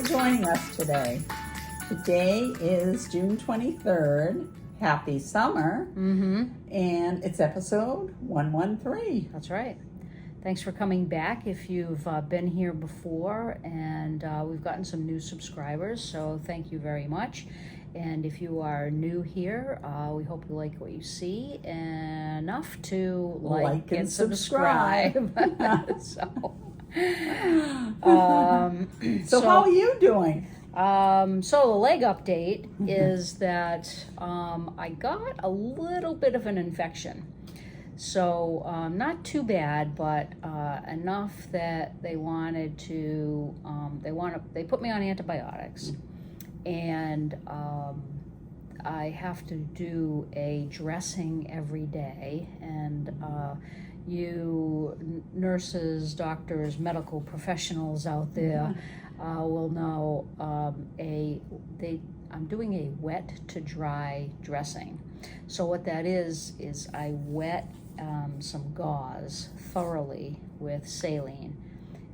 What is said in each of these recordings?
joining us today. Today is June 23rd. Happy summer. Mm-hmm. And it's episode 113. That's right. Thanks for coming back if you've been here before, and we've gotten some new subscribers, so thank you very much. And if you are new here, we hope you like what you see enough to like and subscribe. So how are you doing? So the leg update is that I got a little bit of an infection. So not too bad, but enough that they wanted to, they put me on antibiotics. And I have to do a dressing every day, and you nurses, doctors, medical professionals out there will know I'm doing a wet to dry dressing. So what that is I wet some gauze thoroughly with saline,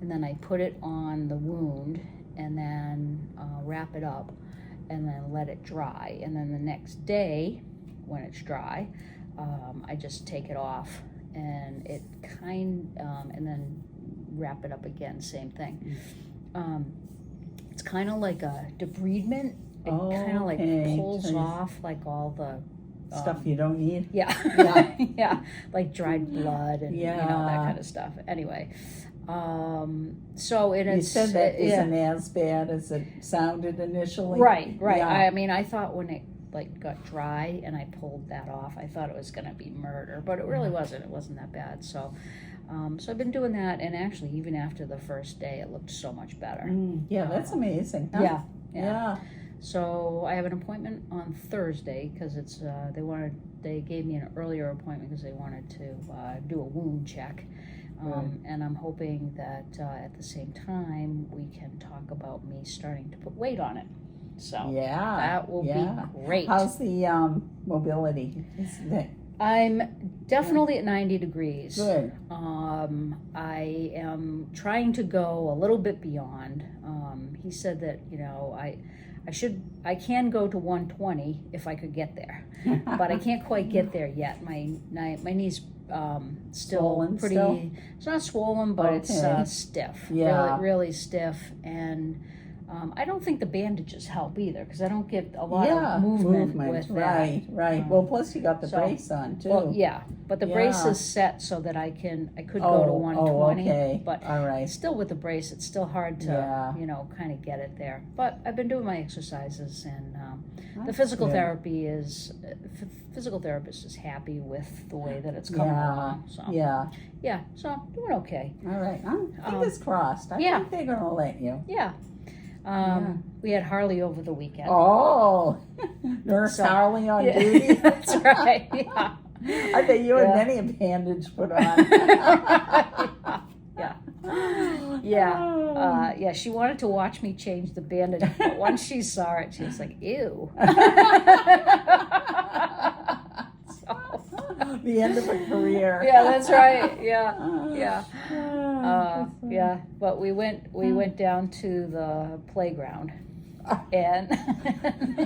and then I put it on the wound and then wrap it up and then let it dry, and then the next day when it's dry I just take it off and and then wrap it up again, same thing. It's kind of like a debridement. It kind of like pulls off like all the stuff you don't need. Yeah. Yeah, like dried blood and that kind of stuff. Anyway, so you said that isn't as bad as it sounded initially. Right. Yeah. I mean, I thought when it got dry and I pulled that off, I thought it was going to be murder, but it really wasn't. It wasn't that bad. So I've been doing that, and actually even after the first day it looked so much better. Yeah, that's amazing. Huh? Yeah. So I have an appointment on Thursday because it's they gave me an earlier appointment because they wanted to do a wound check. And I'm hoping that at the same time we can talk about me starting to put weight on it. So that will be great. How's the mobility? I'm definitely at 90 degrees. Good. I am trying to go a little bit beyond. He said that I can go to 120 if I could get there, but I can't quite get there yet. My knee's still swollen pretty. Still? It's not swollen, but it's stiff. Yeah, really stiff, and I don't think the bandages help either because I don't get a lot of movement with that. Right. Well, plus you got the brace on too. Well, yeah, but the brace is set so that I could go to 120. But all right. Still with the brace, it's still hard to kind of get it there. But I've been doing my exercises, and the physical therapist is happy with the way that it's coming along. So so I'm doing okay. All right, fingers crossed. I think they're gonna let you. Yeah. We had Harley over the weekend. Oh, Nurse Harley on duty. That's right. Yeah. I bet you had many a bandage put on. Yeah. She wanted to watch me change the bandage, but once she saw it, she was like, "Ew." The end of a career. Yeah, that's right. Yeah. But we went down to the playground, and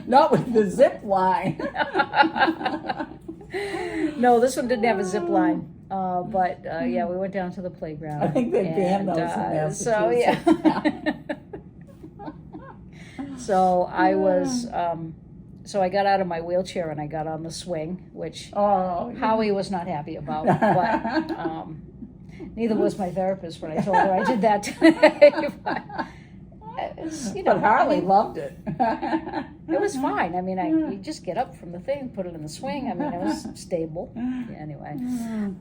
not with the zip line. No, this one didn't have a zip line. But we went down to the playground. I think they banned those in Massachusetts. So I was. So I got out of my wheelchair and I got on the swing, which Howie was not happy about. But neither was my therapist when I told her I did that today. But Harley loved it. It was fine. I mean, you just get up from the thing, put it in the swing. I mean, it was stable. Anyway,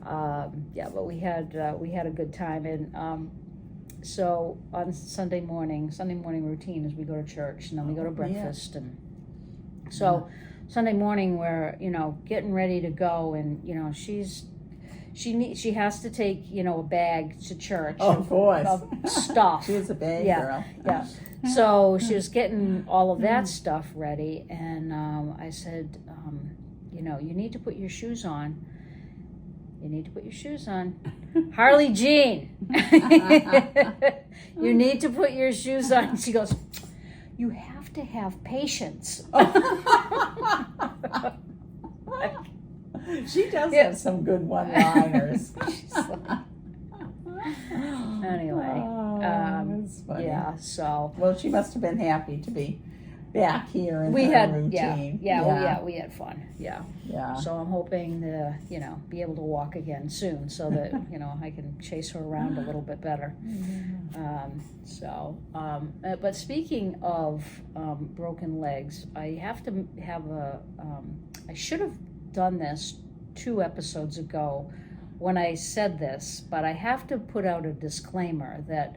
but we had a good time. And so on Sunday morning routine is we go to church and then we go to breakfast and. So Sunday morning we're, getting ready to go, and, she has to take, a bag to church. Of course. Of stuff. She's a bag girl. Yeah. So she was getting all of that stuff ready, and I said, you need to put your shoes on. You need to put your shoes on. Harley Jean, you need to put your shoes on. She goes, you have to have patience. She does have some good one-liners. Anyway, that's funny. yeah, so. Well, she must have been happy to be back here in We her had, routine. we had fun, yeah. Yeah. So I'm hoping to, be able to walk again soon so that, I can chase her around a little bit better. But speaking of broken legs, I have to have I should have done this 2 episodes ago when I said this, but I have to put out a disclaimer that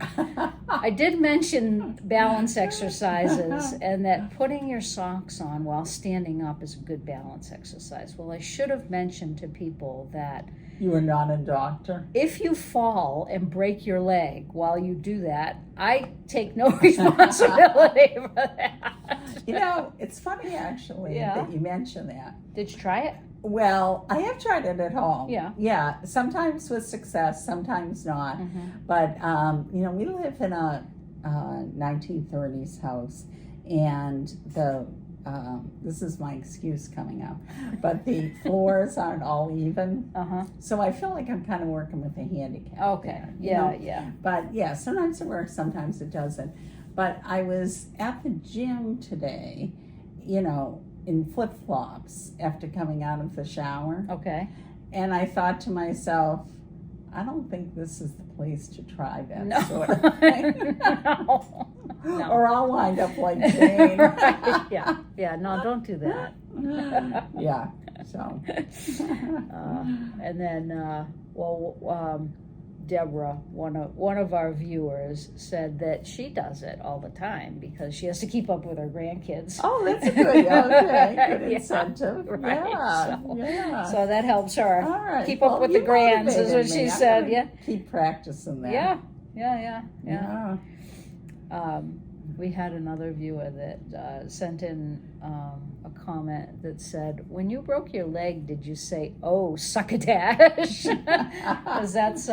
I did mention balance exercises and that putting your socks on while standing up is a good balance exercise. Well, I should have mentioned to people that You are not a doctor. if you fall and break your leg while you do that, I take no responsibility for that. It's funny actually Yeah. that you mention that. Did you try it? Well, I have tried it at home. Yeah. Yeah, sometimes with success, sometimes not. But, we live in a 1930s house, and this is my excuse coming up, but the floors aren't all even. So I feel like I'm kind of working with a handicap. Okay. there, Yeah. But yeah, sometimes it works, sometimes it doesn't. But I was at the gym today, in flip-flops after coming out of the shower. Okay. And I thought to myself, I don't think this is the place to try that No. sort of thing. No. Or I'll wind up like Jane. Right. Yeah. No, don't do that. Yeah. So. And then, Deborah, one of our viewers, said that she does it all the time because she has to keep up with her grandkids. Oh, that's good. Okay, good Yeah, incentive. right. Yeah. So that helps her All right. keep up with the you grands, is what motivated she me. I'm said. gonna Yeah. Keep practicing that. Yeah. We had another viewer that sent in a comment that said, when you broke your leg, did you say, oh, succotash? Because that's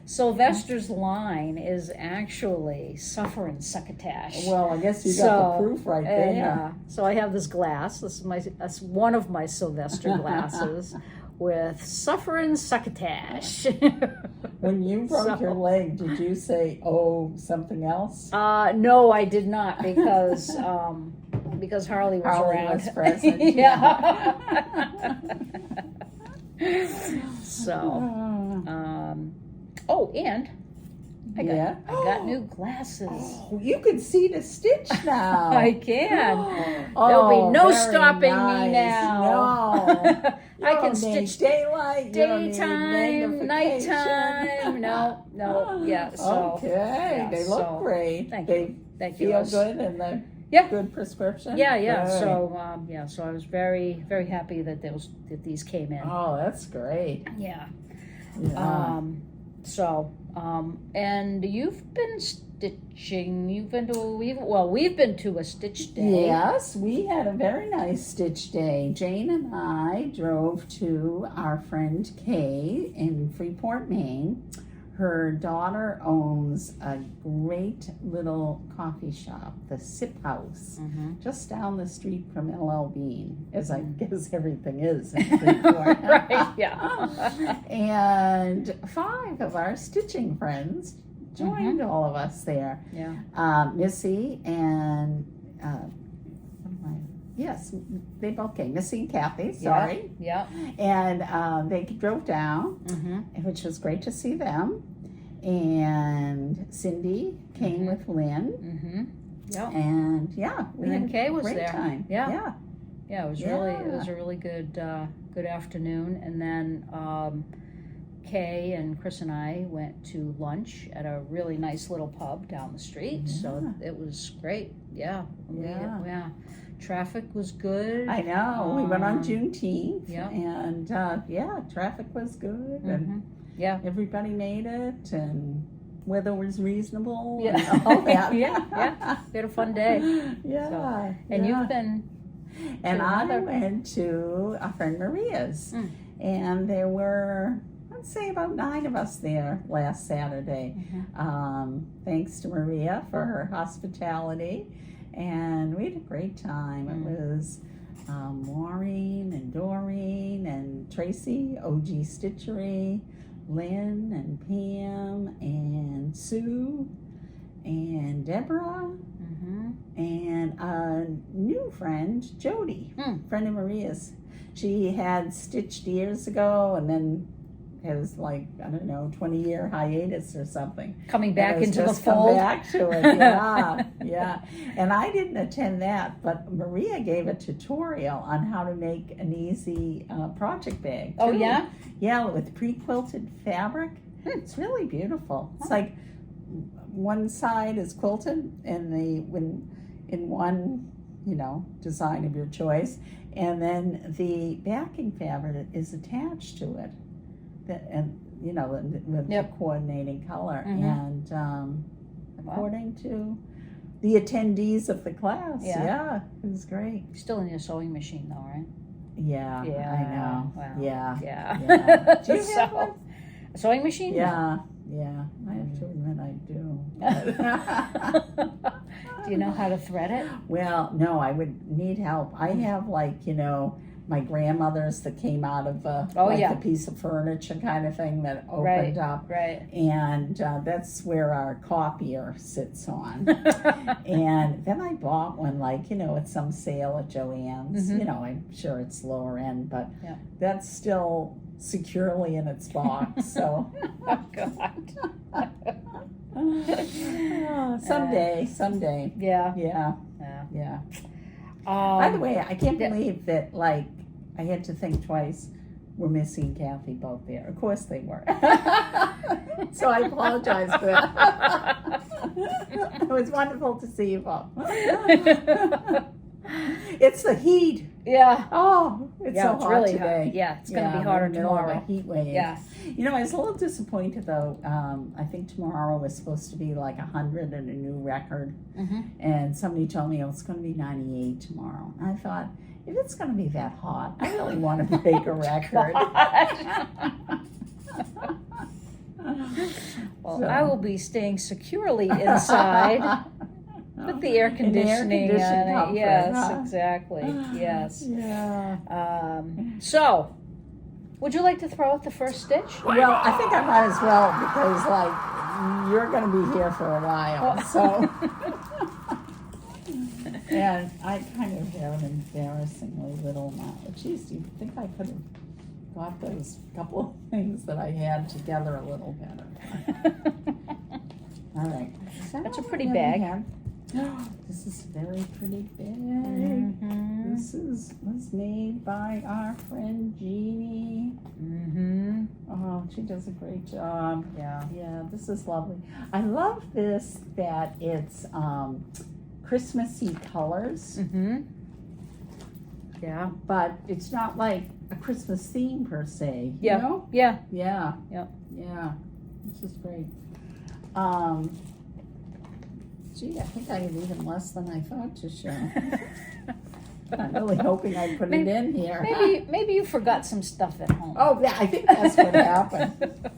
Sylvester's line is actually suffer and succotash. Well, I guess you got the proof right there. Yeah. So I have this glass. That's one of my Sylvester glasses with suffer and succotash. When you broke your leg, did you say, oh, something else? No, I did not, because Harley was around. Was present. Yeah. So, and I got new glasses. Oh, you can see the stitch now. I can. There'll be no stopping me now. No. I can stitch daylight, daytime, nighttime. No, yeah. So okay, yeah, they look great. Thank you. Thank you. Feel good, and the good prescription. Yeah. Good. So, I was very, very happy that these came in. Oh, that's great. Yeah. Yeah. And you've been stitching. We've been to a stitch day. Yes, we had a very nice stitch day. Jane and I drove to our friend Kay in Freeport, Maine. Her daughter owns a great little coffee shop, the Sip House, just down the street from LL Bean, as I guess everything is in Freeport. Right, yeah. And 5 of our stitching friends joined all of us there. Yeah. Missy and yes, they both came. Missy and Kathy, sorry. Yeah. And they drove down, which was great to see them. And Cindy came with Lynn. Yeah. And we had Kay was a great there. time. Yeah. Yeah, it was a really good afternoon. And then Kay and Chris and I went to lunch at a really nice little pub down the street. So it was great. Yeah. Traffic was good. I know. We went on Juneteenth. Yeah. And traffic was good. And everybody made it, and weather was reasonable. Yeah. And all that. Yeah. We had a fun day. Yeah. So, and you've been. And I went to a friend Maria's, and there were, I'd say about 9 of us there last Saturday. Thanks to Maria for her hospitality. And we had a great time. It was Maureen and Doreen and Tracy, OG Stitchery, Lynn and Pam and Sue and Deborah and a new friend, Jody, friend of Maria's. She had stitched years ago and then has like, I don't know, 20-year hiatus or something. Coming back into the just fold. Come back to it, yeah. And I didn't attend that, but Maria gave a tutorial on how to make an easy project bag. Oh, too. yeah? Yeah, with pre-quilted fabric. It's really beautiful. It's like one side is quilted in one, design of your choice, and then the backing fabric is attached to it. With the coordinating color, and according to the attendees of the class, it was great. Still in your sewing machine, though, right? Yeah, I know. Wow. Yeah. Do you have one? A sewing machine? Yeah. I have to admit I do. Do you know how to thread it? Well, no, I would need help. I have my grandmother's that came out of a piece of furniture kind of thing that opened up. Right. And that's where our copier sits on. And then I bought one at some sale at Joann's. I'm sure it's lower end, but that's still securely in its box. So oh God. Someday. Yeah. By the way, I can't believe that, I had to think twice. We're missing Kathy both there. Of course they were. So I apologize for that. It was wonderful to see you both. It's the heat. Yeah. Oh, it's so hot really today. Hot. Yeah, it's going to be hotter tomorrow. A heat wave. Yeah. I was a little disappointed though. I think tomorrow was supposed to be 100 and a new record. And somebody told me it's going to be 98 tomorrow. And I thought, if it's going to be that hot, I really want to break a record. Well, I will be staying securely inside. With the air conditioning on it. Comfort, Yes, exactly. Yes. Yeah. So, would you like to throw out the first stitch? Well, I think I might as well because, you're going to be here for a while. So. And I kind of have an embarrassingly little amount. Geez, do you think I could have got those couple of things that I had together a little better? All right. That's a pretty bag. This is a very pretty bag. This was made by our friend Jeannie. Oh, she does a great job. Yeah, this is lovely. I love this that it's Christmassy colors. Yeah. But it's not like a Christmas theme per se. Yeah. You know? Yeah. Yeah. Yep. Yeah. This is great. Gee, I think I have even less than I thought to show. I'm really hoping I put it in here. Maybe you forgot some stuff at home. Oh, yeah, I think that's what happened.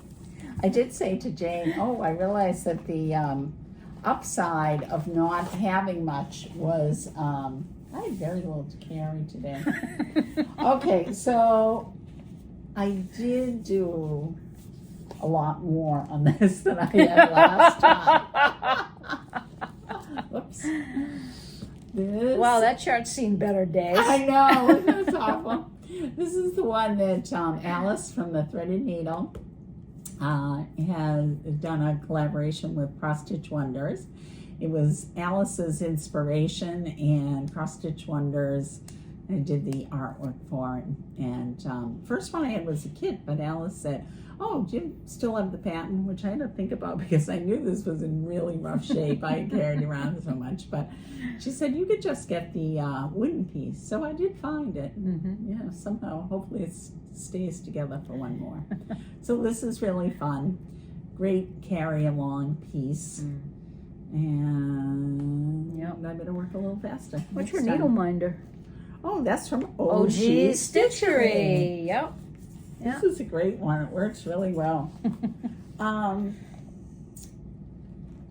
I did say to Jane, I realized that the upside of not having much was I had very little to carry today. Okay, so I did do a lot more on this than I had last time. Whoops. Wow, that chart's seen better days. I know, that's awful. This is the one that Alice from the Threaded Needle has done a collaboration with Cross Stitch Wonders. It was Alice's inspiration, and Cross Stitch Wonders I did the artwork for it. And first one I had was a kit, but Alice said, "Oh, do you still have the pattern?" Which I had to think about because I knew this was in really rough shape. I had carried around so much, but she said you could just get the wooden piece. So I did find it. Yeah, somehow, hopefully it stays together for one more. So this is really fun. Great carry-along piece. And I better work a little faster. What's your needle minder? Oh, that's from OG Stitchery. Yep. This is a great one. It works really well.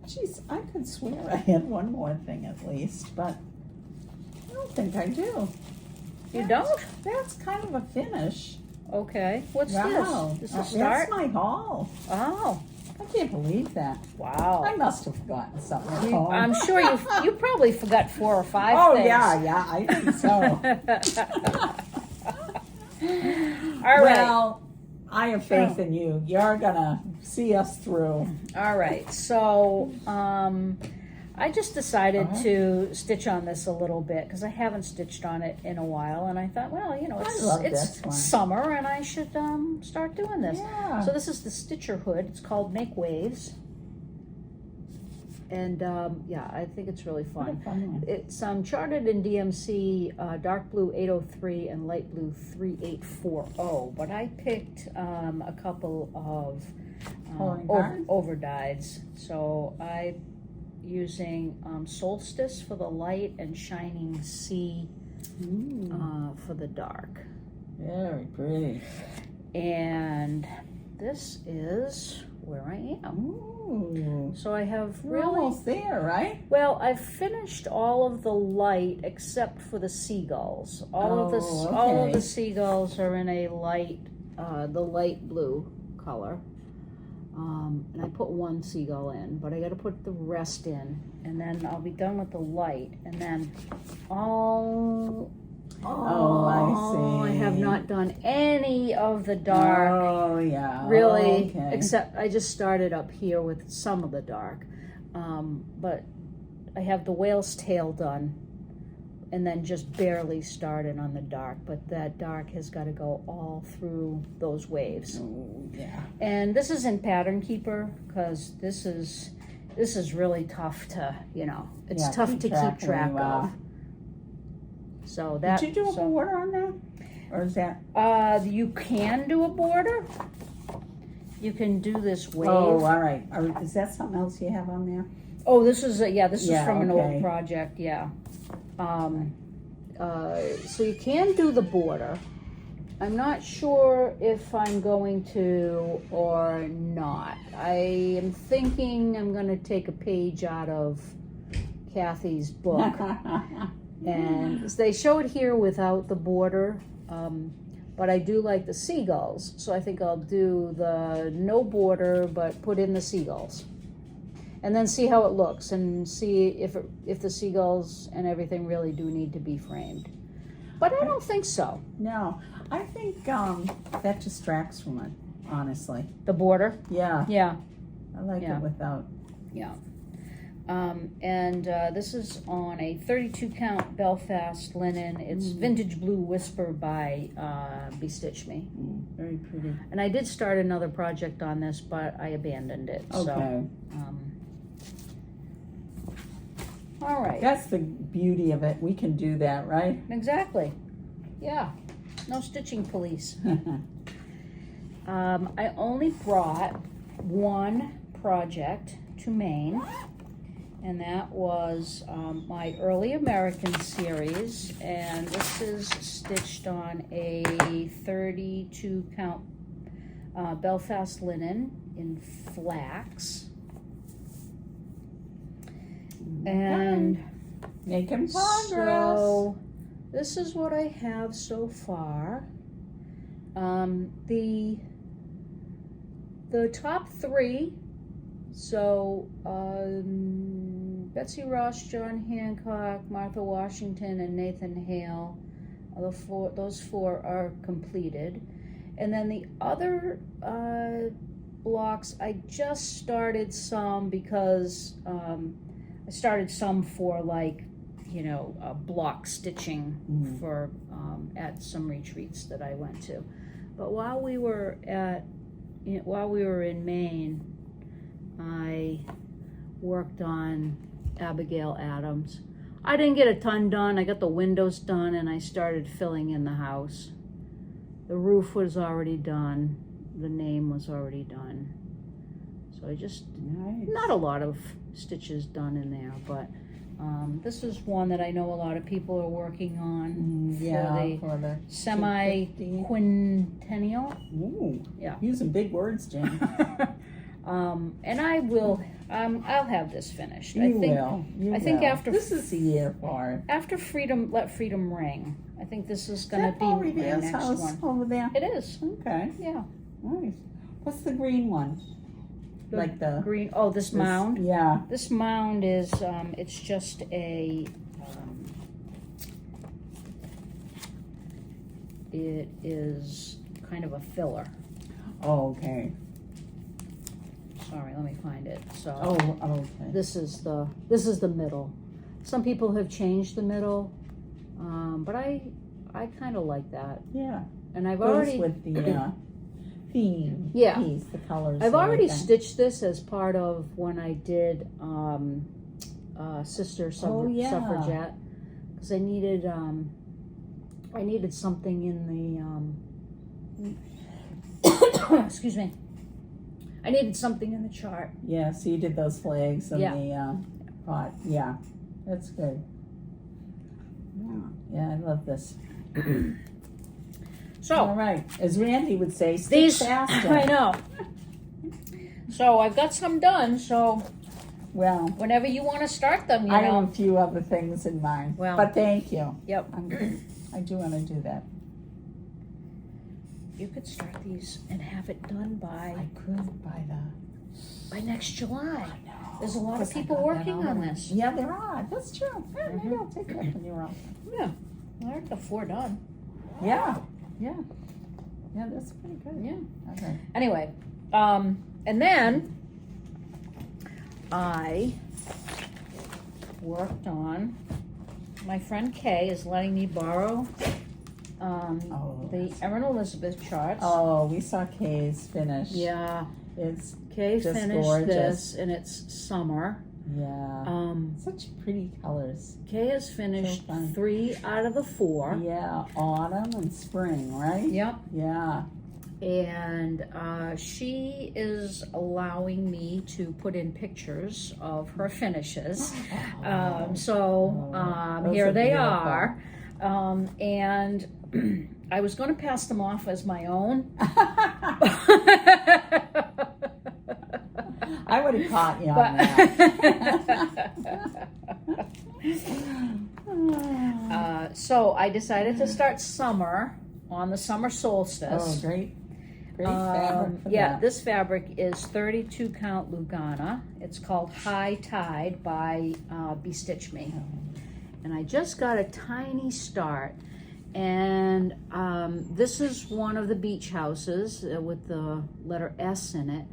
Geez, I could swear I had one more thing at least, but I don't think I do. You don't? That's kind of a finish. Okay. What's Wow. this? This is start? That's my haul. Oh, I can't believe that. wow. I must have forgotten something at home. I'm sure you probably forgot 4 or 5 Oh, things. yeah, I think so. All right. Well, I have faith in you. You're gonna see us through. All right. So, I just decided to stitch on this a little bit because I haven't stitched on it in a while, and I thought, well, you know, I love this one. it's summer, and I should start doing this. Yeah. So this is the Stitcher hood. It's called Make Waves, and yeah, I think it's really What a fun. fun one. It's charted in DMC dark blue 803 and light blue 3840, but I picked a couple of overdyes. So I using Solstice for the light and Shining Sea for the dark. Very pretty. And this is where I am. Ooh. So I have We're really, almost there, right? well, I've finished all of the light except for the seagulls. All of okay. the seagulls are in a light, the light blue color. And I put one seagull in, but I got to put the rest in, and then I'll be done with the light, and then I see. have not done any of the dark. Oh, yeah. Really, Okay. except I just started up here with some of the dark. But I have the whale's tail done, and then just barely started on the dark, but that dark has got to go all through those waves. Oh, yeah. And this is in Pattern Keeper because this is really tough to, you know, it's Yeah, tough to keep track when you, of. So that. Did you do a border on that? Or is that? You can do a border. You can do this wave. Oh, all right. Is that something else you have on there? Oh, this is this is from an okay. old project. Yeah. So you can do the border. I'm not sure if I'm going to or not. I am thinking I'm going to take a page out of Kathy's book. And they show it here without the border, but I do like the seagulls. So I think I'll do the no border, but put in the seagulls. And then see how it looks and see if the seagulls and everything really do need to be framed. But I don't think so. No, I think that distracts from it, honestly. The border? Yeah, Yeah, I like it without. yeah. And this is on a 32 count Belfast linen. It's Vintage Blue Whisper by BosStitch Me. Very pretty. And I did start another project on this, but I abandoned it. Okay. So, all right. That's the beauty of it. We can do that, right? Exactly. Yeah. No stitching police. I only brought one project to Maine, and that was my Early American series, and this is stitched on a 32 count Belfast linen in flax. And making progress. so this is what I have so far. The top 3, so Betsy Ross, John Hancock, Martha Washington, and Nathan Hale, those 4 are completed. And then the other blocks, I just started some because I started some for block stitching for at some retreats that I went to. But while we were in Maine, I worked on Abigail Adams. I didn't get a ton done. I got the windows done, and I started filling in the house. The roof was already done. The name was already done. So I just, not a lot of stitches done in there, but This is one that I know a lot of people are working on for the semi-quintennial. Ooh, Yeah. Using big words, Jen. And I'll have this finished. I think after this is the year for it. After Let Freedom Ring. I think this is going to be Paul my Revere's next house one. over there? It is. Okay, Yeah. nice. What's the green one? Like the green. Oh, this mound. Yeah. This mound is. It's just a. It is kind of a filler. Oh, okay. Sorry, let me find it. So. Oh, okay. This is the middle. Some people have changed the middle, but I kind of like that. Yeah. And I've Goes already with the theme. Yeah. Piece, the colors. I've already everything. stitched this as part of when I did Sister Suffragette, because I needed something in the excuse me. I needed something in the chart. Yeah, so you did those flags and Yeah. the pot. Yeah, that's good. Yeah, I love this. So, all right, as Randy would say, stitch faster. I know. So I've got some done. So Well, whenever you want to start them, I have a few other things in mind. Well, but thank you. Yep. I do want to do that. You could start these and have it done I could by next July. No. There's a lot of I people got that working on already. this. Yeah, there are. That's true. Yeah, maybe I'll take that when you're out. Yeah. I have the 4 done. Yeah. Yeah, that's pretty good. Yeah. Okay. Anyway, and then I worked on, my friend Kay is letting me borrow the Erin Elizabeth charts. Oh, we saw Kay's finish. Yeah. It's Kay just finished gorgeous. this, and it's summer. Yeah. Such pretty colors. Kay has finished So fun. 3 out of the 4. Yeah, autumn and spring, right? Yep. Yeah. And she is allowing me to put in pictures of her finishes. Those Here are they beautiful. are. And I was going to pass them off as my own. I would have caught you on that. So I decided to start summer on the summer solstice. Oh, great. Great fabric for Yeah, that. this fabric is 32 count Lugana. It's called High Tide by BosStitch Me. And I just got a tiny start. And this is one of the beach houses with the letter S in it.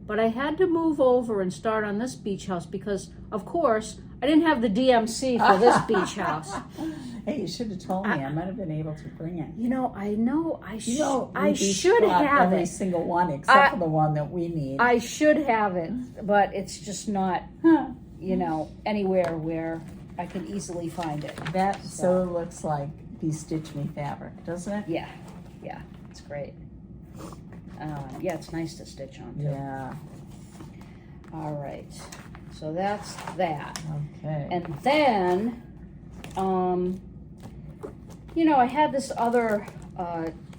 But I had to move over and start on this beach house because, of course, I didn't have the DMC for this beach house. Hey, you should have told me. I might have been able to bring it. You know, I know. I we should bought have every it. single one except for the one that we need. I should have it, but it's just not, you know, anywhere where I can easily find it. That so looks like BosStitch Me fabric, doesn't it? Yeah, it's great. Yeah, it's nice to stitch on too. Yeah. All right, so that's that. Okay. And then, you know, I had this other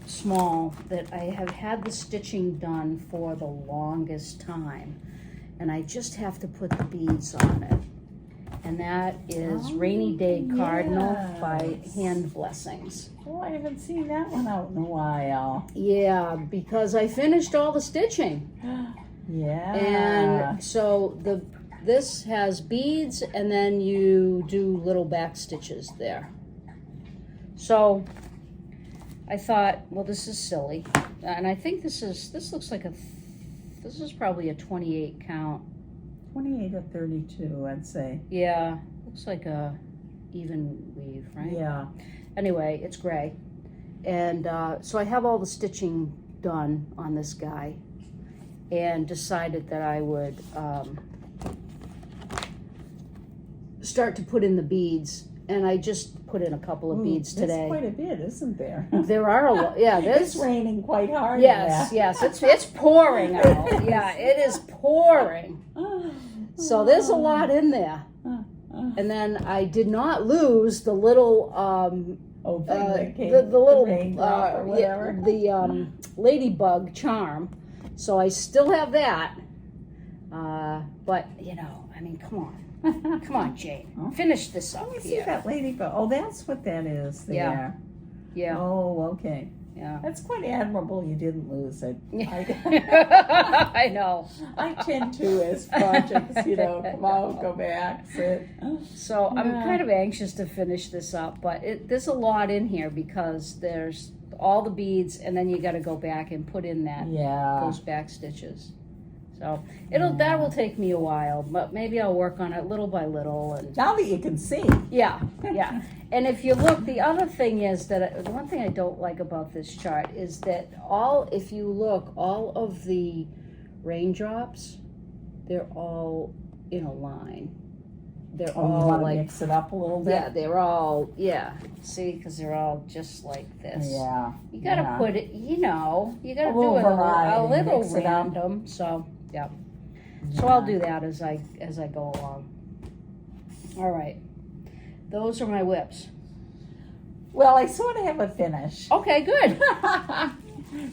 small that I have had the stitching done for the longest time, and I just have to put the beads on it. And that is Rainy Day Cardinal by Hand Blessings. Oh, I haven't seen that one out in a while. Yeah, because I finished all the stitching. Yeah. And so this has beads, and then you do little back stitches there. So I thought, well, this is silly, and I think this looks like this is probably a 28 count. 28 or 32, I'd say. Yeah, looks like a even weave, right? Yeah. Anyway, it's gray, and so I have all the stitching done on this guy, and decided that I would start to put in the beads, and I just put in a couple of beads today. There's quite a bit, isn't there? There are a lot. Yeah, It's raining quite hard. Yes, it's pouring out. Yeah, it is pouring. So there's a lot in there. And then I did not lose the little the little raindrop or whatever. the ladybug charm. So I still have that. But you know, I mean, come on, Jane, finish this up Let me see here. that ladybug. Oh, that's what that is there. Yeah. Yeah. Oh, okay. Yeah. That's quite admirable you didn't lose it. I know. I tend to, as projects, you know, come out, go back, sit. So I'm kind of anxious to finish this up, but there's a lot in here because there's all the beads, and then you got to go back and put in those back stitches. So that will take me a while, but maybe I'll work on it little by little. And Now that you can see. yeah. And if you look, the other thing is that the one thing I don't like about this chart is that if you look, all of the raindrops, they're all in a line. They're all you want to like, mix it up a little bit? yeah, they're all, see, because they're all just like this. Yeah. You got to put it, you got to do little it variety, a little mix it up. random. So, yeah. So I'll do that as I go along. All right. Those are my whips. Well, I sort of have a finish. Okay, good.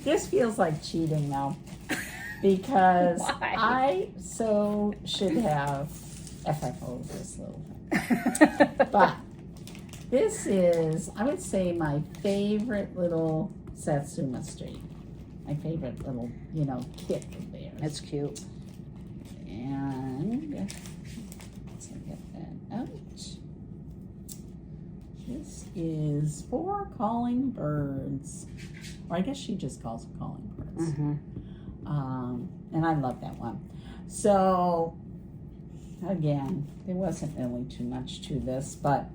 This feels like cheating now. Because Why? I should have FFO this little thing. But this is, I would say, my favorite little Satsuma Street. My favorite little, kit of theirs. That's cute. And let's get that out. This is for calling birds. Or I guess she just calls them calling birds. Mm-hmm. And I love that one. So, again, there wasn't really too much to this, but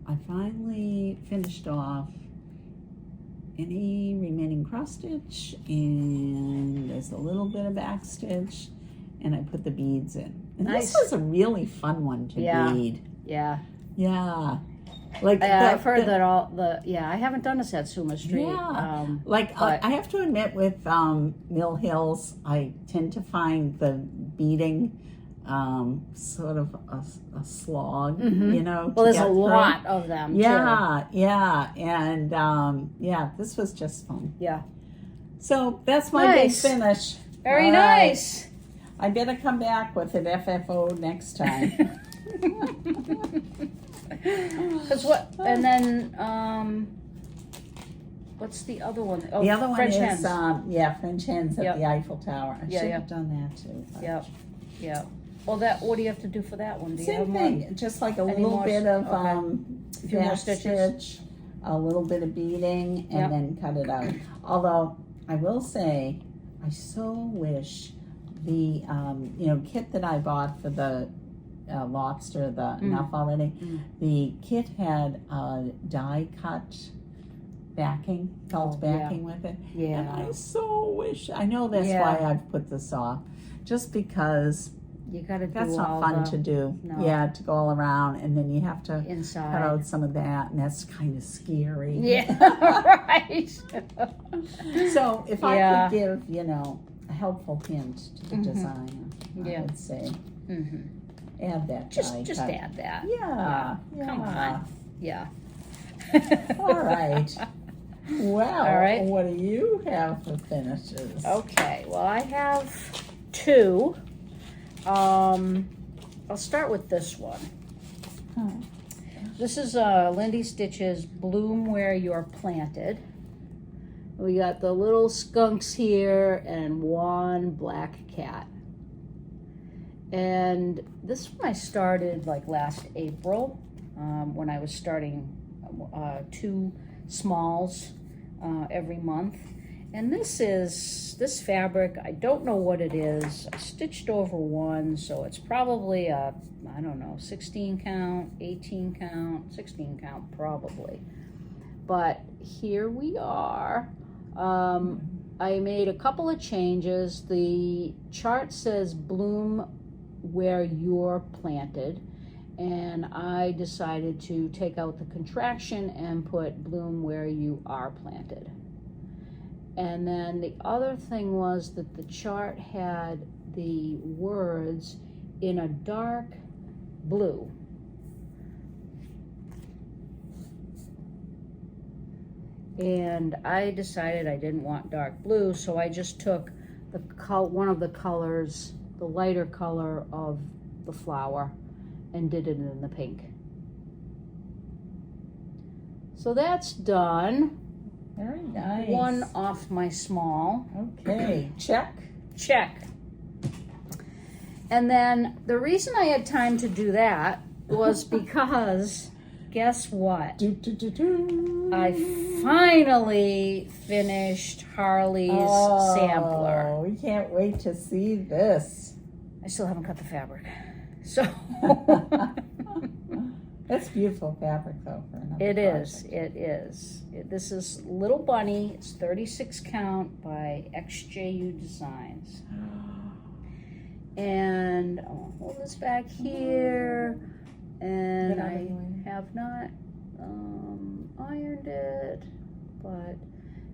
I finally finished off any remaining cross stitch, and there's a little bit of back stitch, and I put the beads in. And Nice. This was a really fun one to bead. Yeah. Yeah. Like I've heard that I haven't done a Satsuma Street. Yeah. But- I have to admit with Mill Hills, I tend to find the beading sort of a slog, Mhm. to Well, there's get a through. lot of them, Yeah, and this was just fun. Yeah. So that's my Nice. big finish. Very All right. nice. I better come back with an FFO next time. And then, what's the other one? Oh, The other one French is hens. French hens at Yep. the Eiffel Tower. I should Yeah. have done that too. but- Yeah. Well, what do you have to do for that one? Do you Same have more? thing, just like a Any little more bit of a few more back stitches? stitch, a little bit of beading, and Yep. then cut it out. Although I will say, I so wish the kit that I bought for the lobster, enough already. The kit had die cut backing, felt backing with it. And Yeah. I so wish. I know that's why I've put this off, just because. You got to do That's all not fun the to do. no. Yeah, to go all around, and then you have to inside. cut out some of that, and that's kind of scary. Yeah, right. So if Yeah. I could give, a helpful hint to the designer, I would say add that Just die cut. add that. Yeah. Come on. Yeah. All right. Well, All right. what do you have for finishes? Okay. Well, I have two. I'll start with this one. This is Lindy Stitch's Bloom Where You're Planted. We got the little skunks here and one black cat. And this one I started like last April when I was starting 2 smalls every month. And this fabric, I don't know what it is. I stitched over one, so it's probably a, 16 count, 18 count, 16 count probably. But here we are. I made a couple of changes. The chart says bloom where you're planted, and I decided to take out the contraction and put bloom where you are planted. And then the other thing was that the chart had the words in a dark blue. And I decided I didn't want dark blue, so I just took one of the colors, the lighter color of the flower, and did it in the pink. So that's done. Very nice. One off my small. Okay, check. Check. And then the reason I had time to do that was because, guess what? I finally finished Harley's sampler. Oh, we can't wait to see this. I still haven't cut the fabric. So That's beautiful fabric though for another it is. project. It is. This is Little Bunny. It's 36 count by XJU Designs. And I'll hold this back here. And Get out of I the way. have not ironed it, but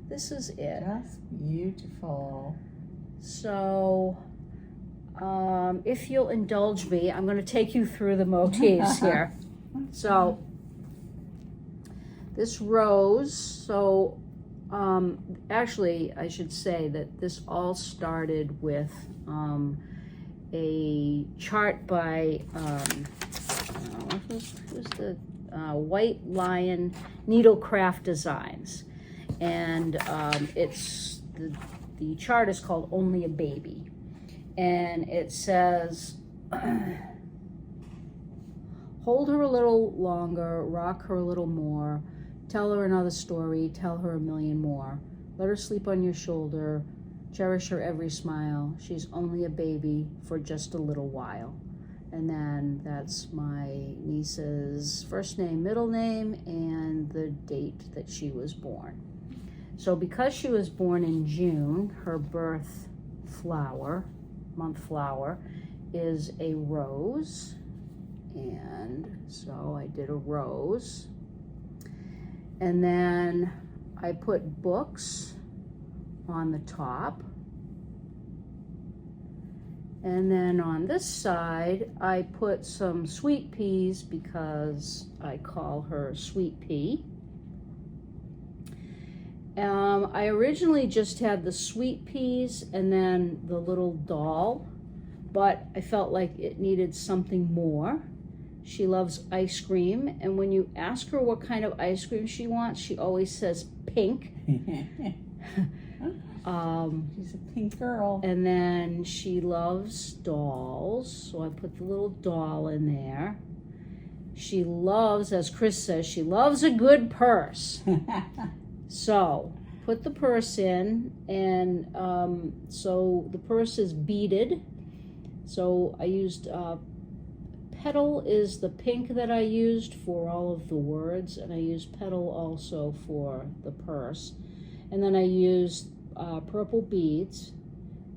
this is it. That's beautiful. So, if you'll indulge me, I'm going to take you through the motifs here. So, this rose, actually, I should say that this all started with a chart by, who's the White Lion Needlecraft Designs. And it's, the chart is called Only a Baby. And it says, hold her a little longer, rock her a little more, tell her another story, tell her a million more. Let her sleep on your shoulder, cherish her every smile. She's only a baby for just a little while. And then that's my niece's first name, middle name, and the date that she was born. So because she was born in June, her birth flower, month flower, is a rose. And so I did a rose. And then I put books on the top. And then on this side, I put some sweet peas because I call her Sweet Pea. I originally just had the sweet peas and then the little doll, but I felt like it needed something more. She loves ice cream, and when you ask her what kind of ice cream she wants, she always says pink. She's a pink girl. And then she loves dolls, so I put the little doll in there. She loves, as Chris says, she loves a good purse. So put the purse in, and so the purse is beaded. So I used petal is the pink that I used for all of the words, and I used petal also for the purse. And then I used purple beads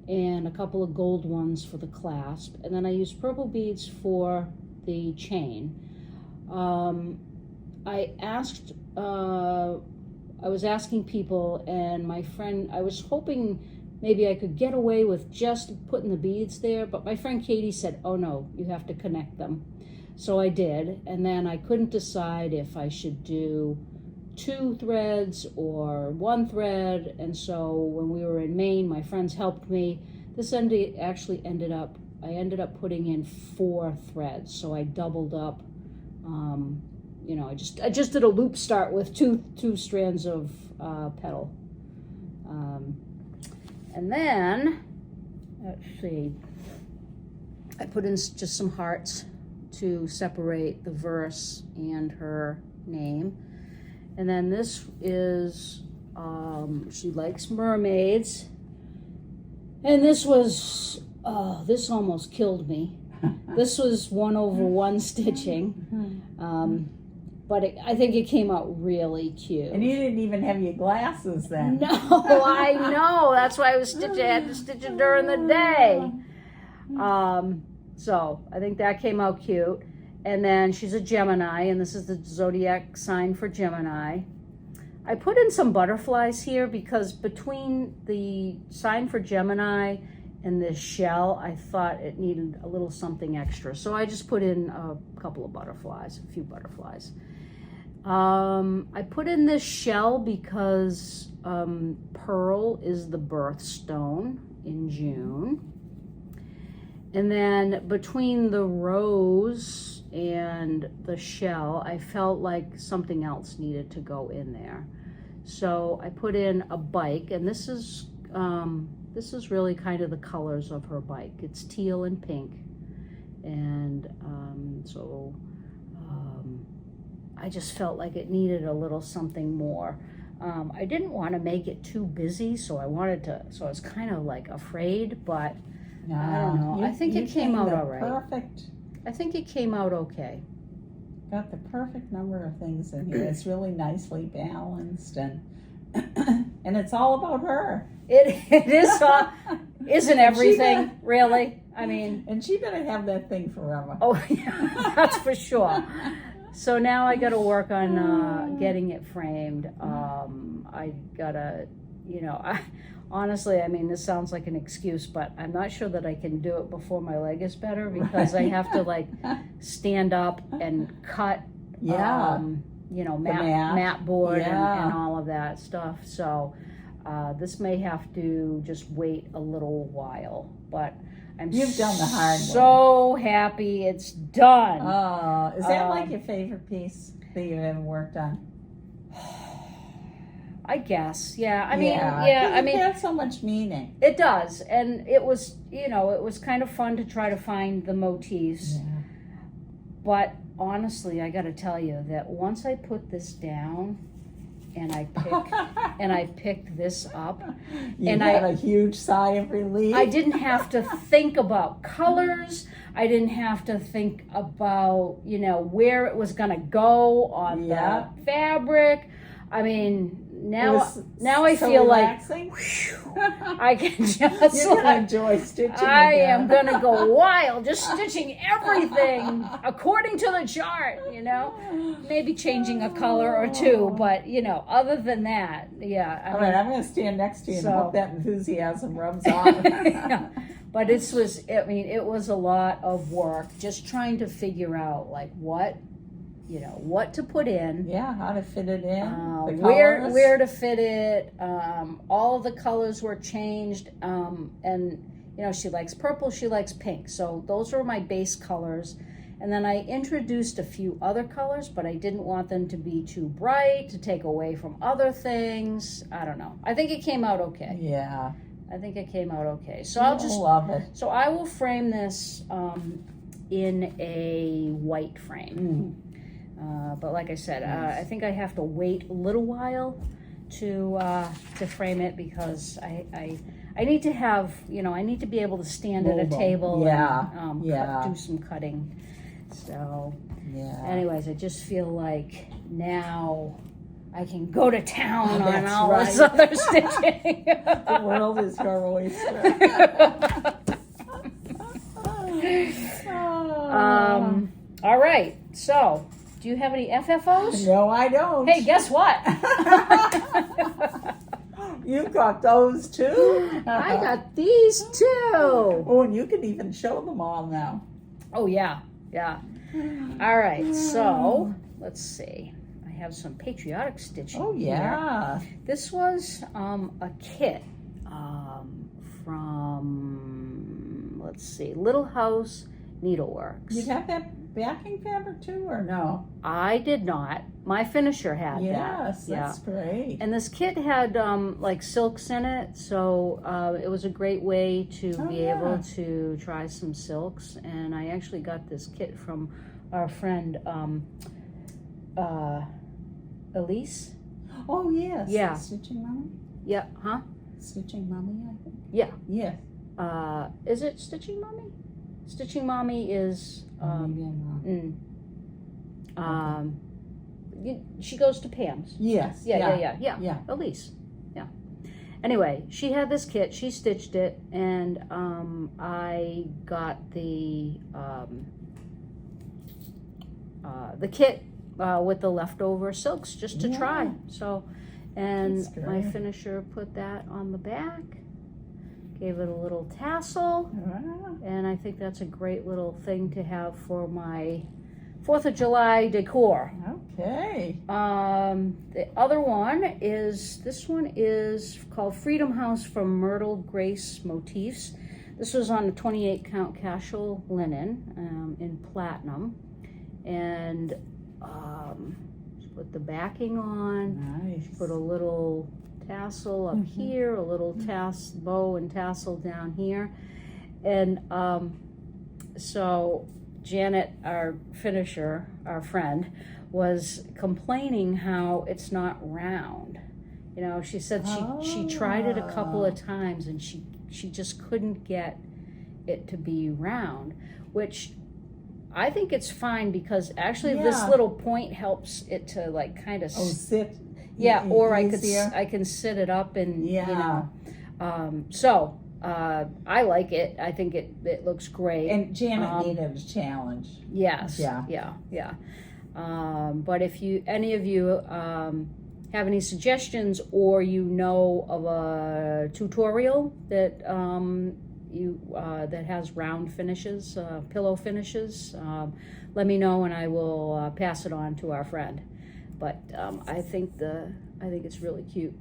and a couple of gold ones for the clasp. And then I used purple beads for the chain. I was asking people, and my friend, I was hoping maybe I could get away with just putting the beads there, but my friend Katie said, oh no, you have to connect them. So I did, and then I couldn't decide if I should do 2 threads or 1 thread, and so when we were in Maine, my friends helped me. This actually ended up putting in 4 threads, so I doubled up. You know, I just did a loop start with two strands of petal. And then, let's see, I put in just some hearts to separate the verse and her name. And then this is, she likes mermaids. And this was, this almost killed me. This was 1/1 stitching. But I think it came out really cute. And you didn't even have your glasses then. No, I know. That's why I had to stitch it during the day. So I think that came out cute. And then she's a Gemini, and this is the zodiac sign for Gemini. I put in some butterflies here because between the sign for Gemini and this shell, I thought it needed a little something extra. So I just put in a couple of butterflies, a few butterflies. I put in this shell because Pearl is the birthstone in June. And then between the rose and the shell, I felt like something else needed to go in there. So I put in a bike, and this is really kind of the colors of her bike. It's teal and pink. And I just felt like it needed a little something more. I didn't want to make it too busy, so I was kind of like afraid, but I don't know. I think it came out all right. Perfect. I think it came out okay. Got the perfect number of things in here. It's really nicely balanced, and and it's all about her. It is, isn't everything, really? I mean... And she better have that thing forever. Oh, yeah, that's for sure. So now I got to work on getting it framed. I got to, honestly, I mean, this sounds like an excuse, but I'm not sure that I can do it before my leg is better, because I have to, like, stand up and cut, mat board and all of that stuff. So this may have to just wait a little while, but You've done the hard one. So happy it's done. Is that like your favorite piece that you've ever worked on? I guess, yeah. I mean, it has so much meaning. It does, and it was, it was kind of fun to try to find the motifs. Yeah. But honestly, I got to tell you that once I put this down, and I picked this up, and I had a huge sigh of relief. I didn't have to think about colors. I didn't have to think about where it was going to go on the fabric. I mean, now I feel relaxing. Like whew, I can just enjoy stitching. I am gonna go wild, just stitching everything according to the chart. Maybe changing a color or two, but other than that, yeah. All right, I'm gonna stand next to you and hope that enthusiasm rubs off. But it was a lot of work just trying to figure out like what to put in. Yeah, how to fit it in. Where to fit it. All of the colors were changed. And she likes purple, she likes pink. So those were my base colors. And then I introduced a few other colors, but I didn't want them to be too bright, to take away from other things. I don't know. I think it came out okay. Yeah. I think it came out okay. So love it. So I will frame this in a white frame. But like I said, I think I have to wait a little while to frame it, because I need to have, I need to be able to stand at a table and do some cutting. So anyways, I just feel like now I can go to town on all this other stitching. The world is your oyster. All right, so do you have any FFOs? No, I don't. Hey, guess what? You got those too? I got these too. Oh, and you can even show them all now. Oh, yeah. All right, so let's see. I have some patriotic stitching. Oh, yeah. Here. This was a kit from, let's see, Little House Needleworks. You got that backing fabric too, or no? I did not. My finisher had that. Yes, that's great. And this kit had like silks in it, so it was a great way to be able to try some silks. And I actually got this kit from our friend Elise. Oh, yes. Yeah. Stitching Mommy? Yeah, huh? Stitching Mommy, I think. Yeah. Yeah. Is it Stitching Mommy? Stitching Mommy is Maybe I'm wrong. she goes to Pam's. Yes. Yeah. Elise. Yeah. Anyway, she had this kit. She stitched it, and I got the kit with the leftover silks just to try. So, and my finisher put that on the back. Gave it a little tassel, Ah, and I think that's a great little thing to have for my 4th of July decor. okay. The other one is, this one is called Freedom House from Myrtle Grace Motifs. This was on a 28 count casual linen in platinum. And put the backing on, Nice. put a little tassel up here, a little bow and tassel down here. And so Janet, our finisher, our friend, was complaining how it's not round. You know, she said she tried it a couple of times and she just couldn't get it to be round, which I think it's fine because actually this little point helps it to like kind of sit. Yeah, or easier. I can sit it up and you know. I like it. I think it looks great. And Janet needed a challenge. Yes. Yeah. But if any of you have any suggestions, or you know of a tutorial that that has round finishes, pillow finishes, let me know and I will pass it on to our friend. But I think it's really cute.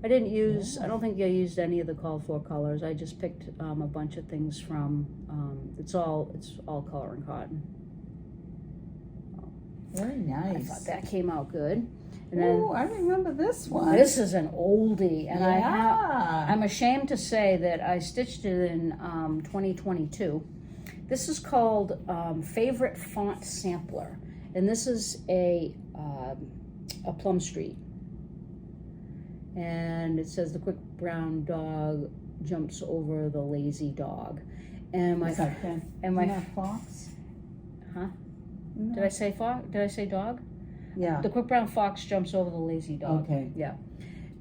I didn't use, I don't think I used any of the called for colors. I just picked a bunch of things from, it's all color and cotton. Very nice. I thought that came out good. And then, oh, I remember this one. this is an oldie, and yeah. I'm ashamed to say that I stitched it in 2022. This is called Favorite Font Sampler, and this is a Plum Street. And it says the quick brown dog jumps over the lazy dog. And my fox? Huh? No. Did I say fox? Did I say dog? Yeah. The quick brown fox jumps over the lazy dog. Okay. Yeah.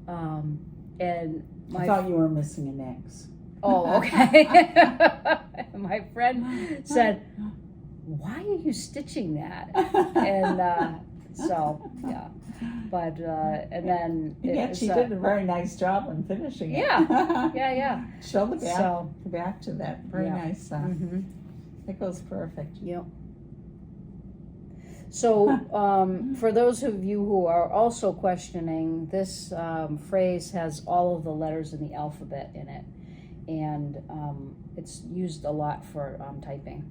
And I thought you were missing an X. Oh, okay. My friend said, "Why are you stitching that?" And so yeah. But and then she did a very nice job on finishing it. Yeah. Show the back. So, back to that. Very nice. It goes perfect. Yep. So for those of you who are also questioning, this phrase has all of the letters in the alphabet in it, and it's used a lot for typing.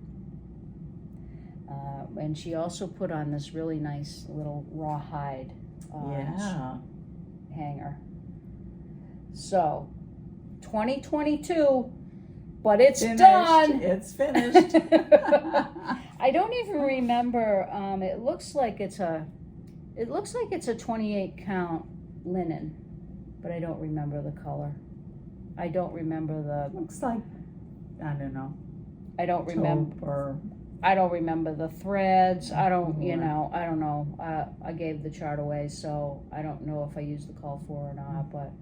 And she also put on this really nice little rawhide hanger. So 2022, but it's finished. done. It's finished. I don't even remember. It looks like it's a 28 count linen, but I don't remember the color. I don't remember the. Looks like, I don't know. I don't remember. Or I don't remember the threads. I don't, I don't know. I gave the chart away, so I don't know if I used the call for or not, but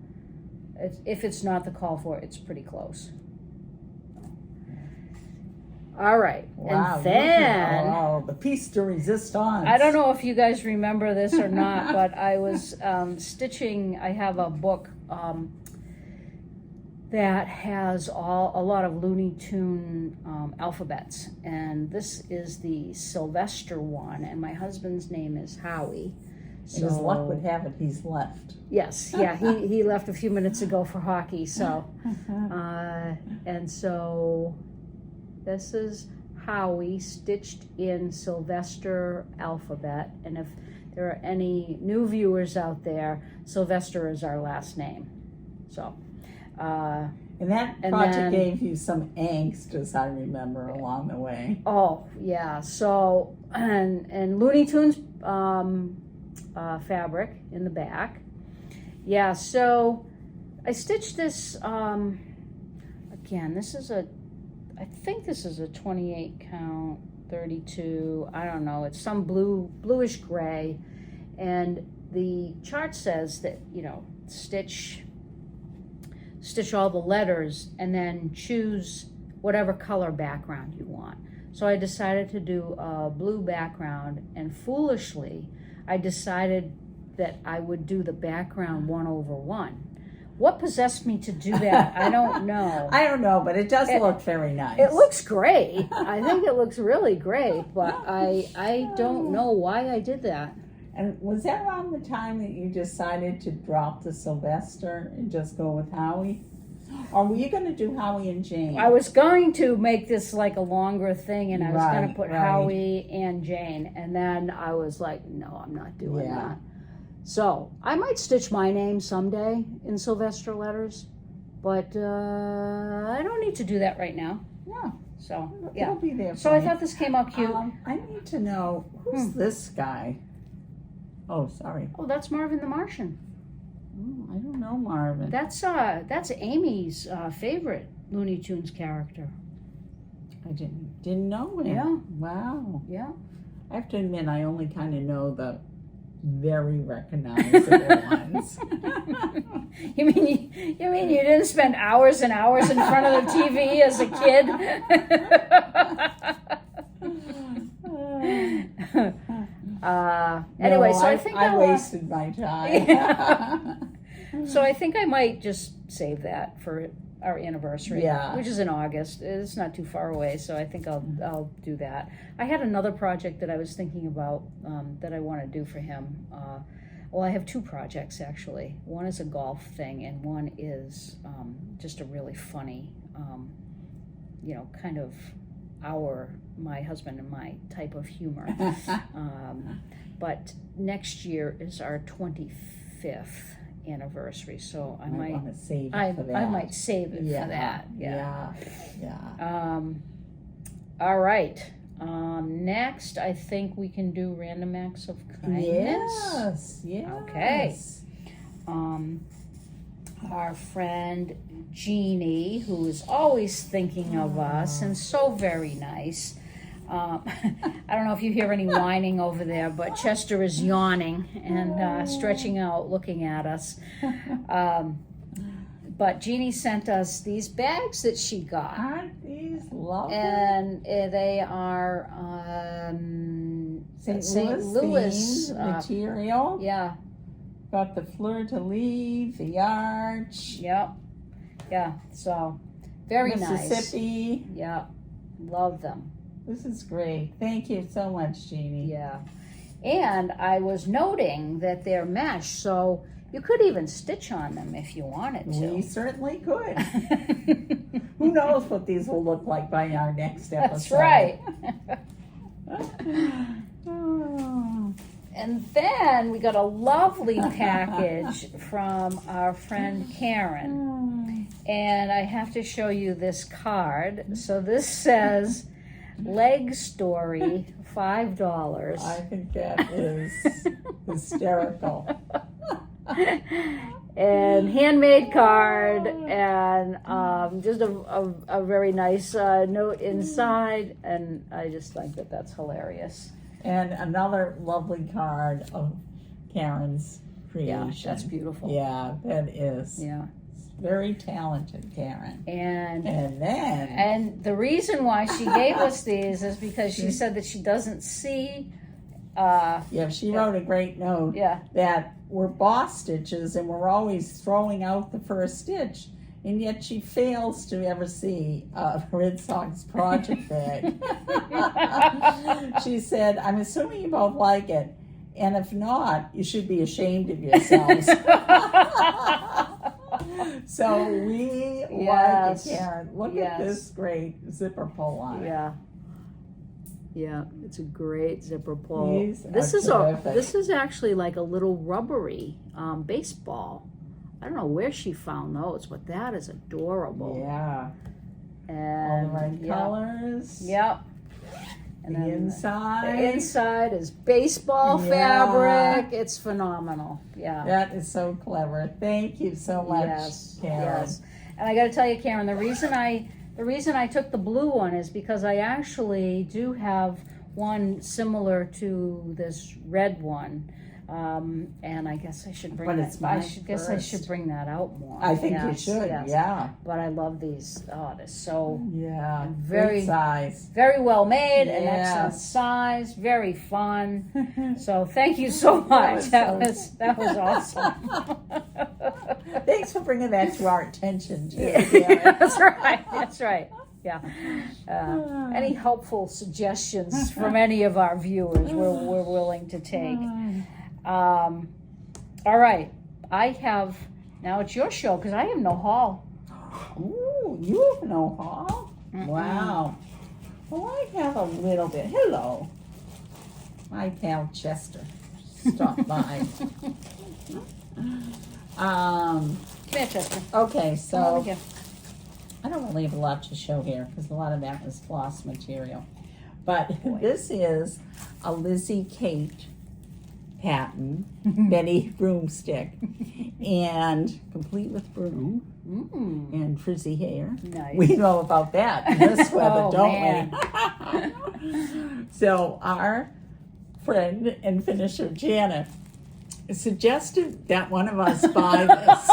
if it's not the call for, it's pretty close. All right. wow, and then the piece de resistance. I don't know if you guys remember this or not, but I was stitching. I have a book that has a lot of Looney Tune alphabets, and this is the Sylvester one, and my husband's name is Howie. So, as luck would have it, he's left. Yes, yeah, he left a few minutes ago for hockey, so and so this is Howie stitched in Sylvester alphabet, and if there are any new viewers out there, Sylvester is our last name. So and that project gave you some angst, as I remember, along the way. Oh yeah, so and Looney Tunes fabric in the back. Yeah, so I stitched this again. This is I think this is a 28 count, 32. I don't know. It's some bluish gray, and the chart says that stitch all the letters and then choose whatever color background you want. So I decided to do a blue background, and foolishly I decided that I would do the background 1/1, What possessed me to do that? I don't know. I don't know, but it does look very nice. It looks great. I think it looks really great, but I don't know why I did that. And was that around the time that you decided to drop the Sylvester and just go with Howie? Or were you going to do Howie and Jane? I was going to make this like a longer thing, and I was going to put right. Howie and Jane, and then I was like, no, I'm not doing that. So I might stitch my name someday in Sylvester letters, but I don't need to do that right now. Yeah. So It'll be there So for I you. thought this came out cute. I need to know, who's this guy? Oh, sorry. Oh, that's Marvin the Martian. Oh, I don't know Marvin. That's Amy's favorite Looney Tunes character. I didn't know him. Yeah. Wow. Yeah. I have to admit, I only kind of know the very recognizable ones. You mean you didn't spend hours and hours in front of the TV as a kid? Anyway, No, so I think I wasted my time. So I think I might just save that for our anniversary, Yeah. which is in August. It's not too far away, so I think I'll do that. I had another project that I was thinking about that I want to do for him. Well, I have two projects actually. One is a golf thing, and one is just a really funny, kind of my husband and my type of humor. But next year is our 25th anniversary, so I might want to save it for that. I might save it for that. Yeah. All right. Next, I think we can do random acts of kindness. Yes. Okay. Our friend Jeannie, who is always thinking of us and so very nice. I don't know if you hear any whining over there, but Chester is yawning and stretching out, looking at us. But Jeannie sent us these bags that she got. Aren't these lovely? And they are St. Louis material. Yeah. Got the fleur-de-lis, the arch. Yep. Yeah. So very nice. Mississippi. Yeah. Love them. This is great. Thank you so much, Jeannie. Yeah. And I was noting that they're mesh, so you could even stitch on them if you wanted to. We certainly could. Who knows what these will look like by our next episode. That's right. Oh. And then we got a lovely package from our friend Karen. And I have to show you this card. So this says, leg story, $5. I think that is hysterical. And handmade card, and just a very nice note inside, and I just think that that's hilarious. And another lovely card of Karen's creation. Yeah, that's beautiful. Yeah, that is. Yeah. Very talented, Karen. And the reason why she gave us these is because she said that she doesn't see. She wrote a great note. Yeah. That we're BosStitchers and we're always throwing out the first stitch, and yet she fails to ever see a Red Sox project bag. She said, "I'm assuming you both like it, and if not, you should be ashamed of yourselves." So we like it, Karen. Look at this great zipper pull on it. Yeah, it's a great zipper pull. This is actually like a little rubbery baseball. I don't know where she found those, but that is adorable. Yeah. And all the right colors. Yep. And the inside. The inside is baseball fabric. It's phenomenal. Yeah. That is so clever. Thank you so much, Karen. Yes. And I got to tell you, Karen, the reason I took the blue one is because I actually do have one similar to this red one. And I guess I should bring But that. it's my I should bring that out more. I think you Yes, should, yes. yeah. But I love these. Oh, they're so Yeah, very great size. very well made, an excellent Yes. size, very fun. So thank you so much. That was awesome. Thanks for bringing that to our attention, too. Yeah, that's right. That's right. Yeah. Any helpful suggestions from any of our viewers, we're willing to take. All right. I have, now it's your show because I have no haul. Ooh, you have no haul? Wow. Well, I have a little bit. Hello. My pal Chester stopped by. Come here, Chester. Okay, Come over so here. I don't really have a lot to show here because a lot of that was floss material. But this is a Lizzie Kate Patton Betty broomstick, and complete with broom and frizzy hair. Nice. We know about that in this weather, Oh, don't we? So our friend and finisher Janet suggested that one of us buy this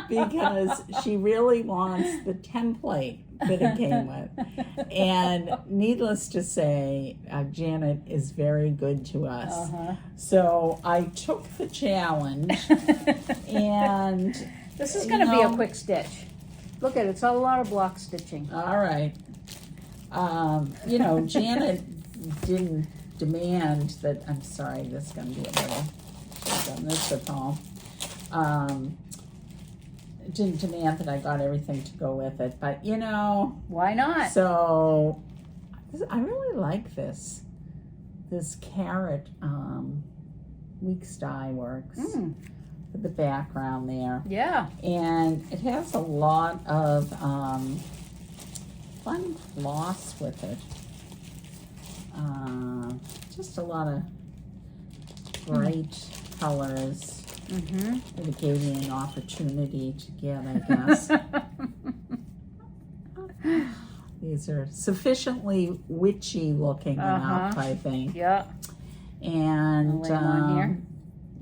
because she really wants the template that it came with. And needless to say, Janet is very good to us. So I took the challenge, and this is going to be a quick stitch. Look at it, it's a lot of block stitching. all right. You know, Janet didn't demand that. I'm sorry, this is going to be a little. I've done this at home. Didn't demand that I got everything to go with it, but you know, Why not? so I really like this carrot weak dye works for the background there, Yeah. and it has a lot of fun floss with it. Just a lot of bright colors. It gave me an opportunity to get, I guess. These are sufficiently witchy looking enough, I think. Yeah. And I'll lay 'em on here.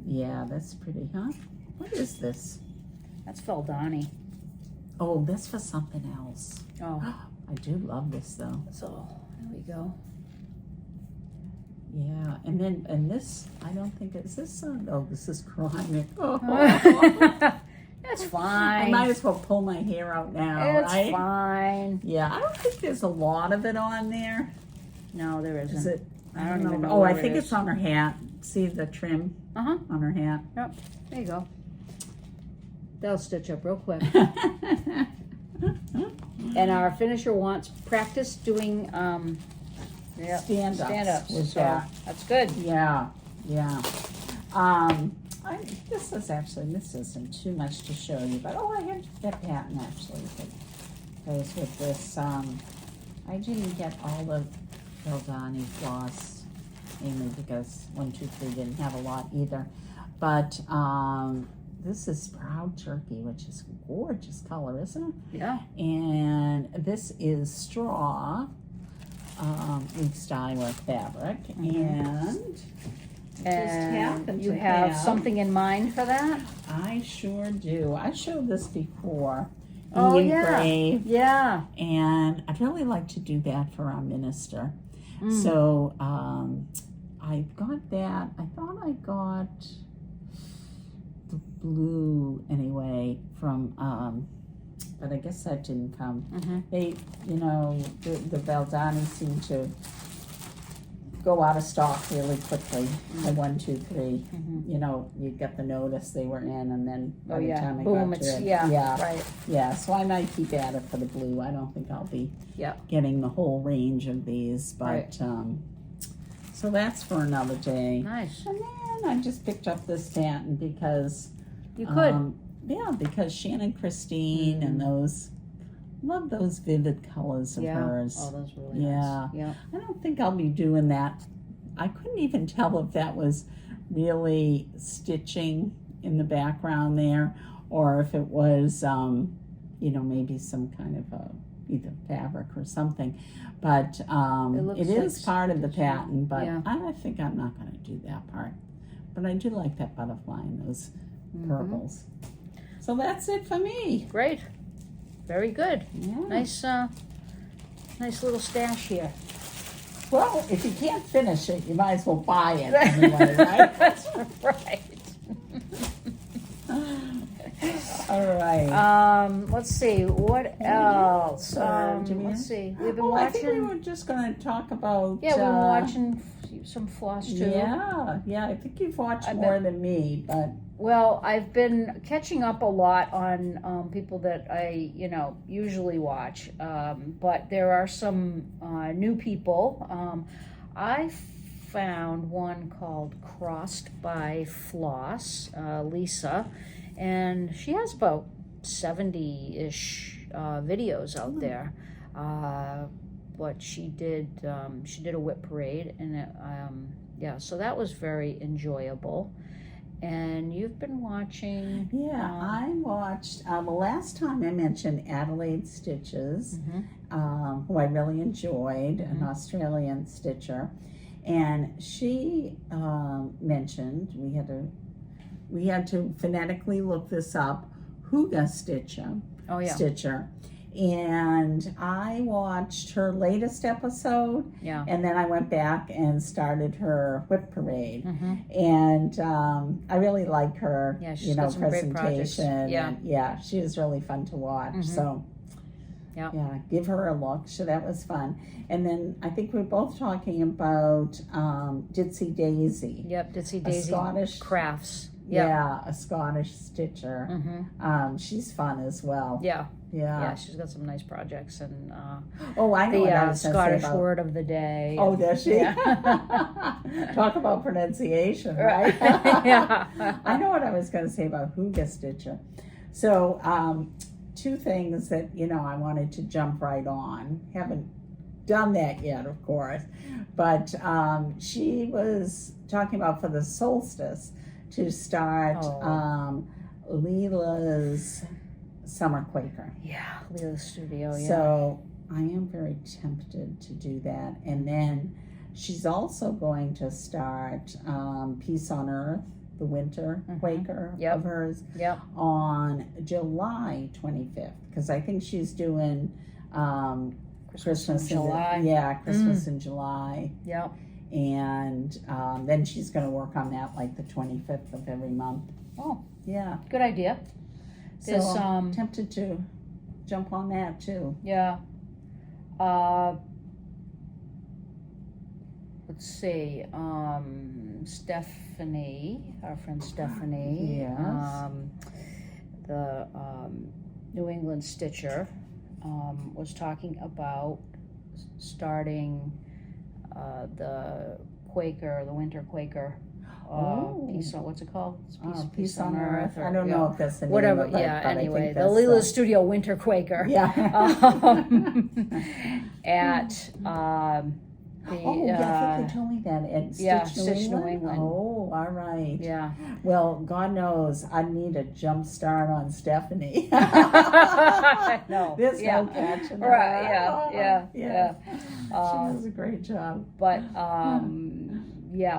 yeah, that's pretty, huh? What is this? That's Valdani. Oh, that's for something else. Oh, I do love this though. so there we go. Yeah, and this, I don't think is this. Oh, this is chronic. Oh. That's I fine. might as well pull my hair out now, It's right? fine. Yeah, I don't think there's a lot of it on there. No, there isn't. Is it? I don't even know Oh, I where it think is. it's on her hat. See the trim on her hat? Yep. There you go. That'll stitch up real quick. And our finisher wants practice doing Stand-ups. Stand-ups. with So that. that's good. Yeah, yeah. This isn't too much to show you, but I have that pattern actually that goes with this. I didn't get all the Valdani floss, mainly because 1, 2, 3 didn't have a lot either. But this is Proud Turkey, which is a gorgeous color, isn't it? Yeah. And this is straw. Weeks dye work fabric, and And you have something in mind for that? I sure do. I showed this before. Oh, the yeah. engraved, Yeah. and I'd really like to do that for our minister. So I got that. I thought I got the blue anyway from but I guess that didn't come. They, you know, the Valdani seem to go out of stock really quickly. The 1, 2, 3. You know, you get the notice they were in, and then by the time I Boom, got to it's, it, yeah, right. yeah. So I might keep at it for the blue. I don't think I'll be getting the whole range of these, but so that's for another day. Nice. And then I just picked up this satin because You could. yeah, because Shannon Christine and those, love those vivid colors of hers. Oh, those really Yeah. nice. Yeah. I don't think I'll be doing that. I couldn't even tell if that was really stitching in the background there, or if it was, you know, maybe some kind of either fabric or something. But it is like part of the pattern, but Yeah. I think I'm not going to do that part. but I do like that butterfly and those purples. So that's it for me. Great. Very good. Yeah. Nice little stash here. Well, if you can't finish it, you might as well buy it anyway, right? That's right. All right. Let's see. What else? Jimmy? Let's see. We've been I watching. think we were just going to talk about... Yeah, we've been watching some FlossTube. Yeah. I think you've watched more than me, but... Well, I've been catching up a lot on people that I, usually watch. But there are some new people. I found one called Crossed by Floss, Lisa, and she has about 70-ish videos out there. But she did a whip parade, and so that was very enjoyable. And you've been watching... Yeah, I watched, the last time I mentioned Adelaide Stitches, who I really enjoyed, an Australian stitcher. And she mentioned, we had to phonetically look this up, Huga Stitcher. Oh, yeah. Stitcher. And I watched her latest episode, and then I went back and started her whip parade. And I really like her, she's got some great projects. presentation. And, she was really fun to watch. So, give her a look. So that was fun. And then I think we're both talking about Ditsy Daisy. Yep, Ditsy Daisy. A Scottish crafts. Yeah, a Scottish stitcher. She's fun as well. Yeah, she's got some nice projects, and I know what I was Scottish say about... word of the day. Oh, does she? Talk about pronunciation, right? I know what I was going to say about Huga Stitcher. So, two things that I wanted to jump right on. Haven't done that yet, of course, but she was talking about for the solstice to start Leela's Summer Quaker. Yeah, Leela's Studio, So I am very tempted to do that. And then she's also going to start Peace on Earth, the winter Quaker of hers, on July 25th. Because I think she's doing Christmas in July. Christmas in July. And then she's going to work on that like the 25th of every month. Oh, yeah. Good idea. So I'm tempted to jump on that too. Yeah. Let's see. Stephanie, our friend Stephanie, the New England Stitcher, was talking about starting the Quaker, the winter Quaker. Peace on, what's it called? Peace on Earth. I don't know if that's the name whatever. of it, Anyway, the Leela Studio Winter Quaker. At I think they told me that at Stitch New England. Oh, all right. Yeah. Well, God knows I need a jump start on Stephanie. No. There's no catching her. Right. Yeah. She does a great job. But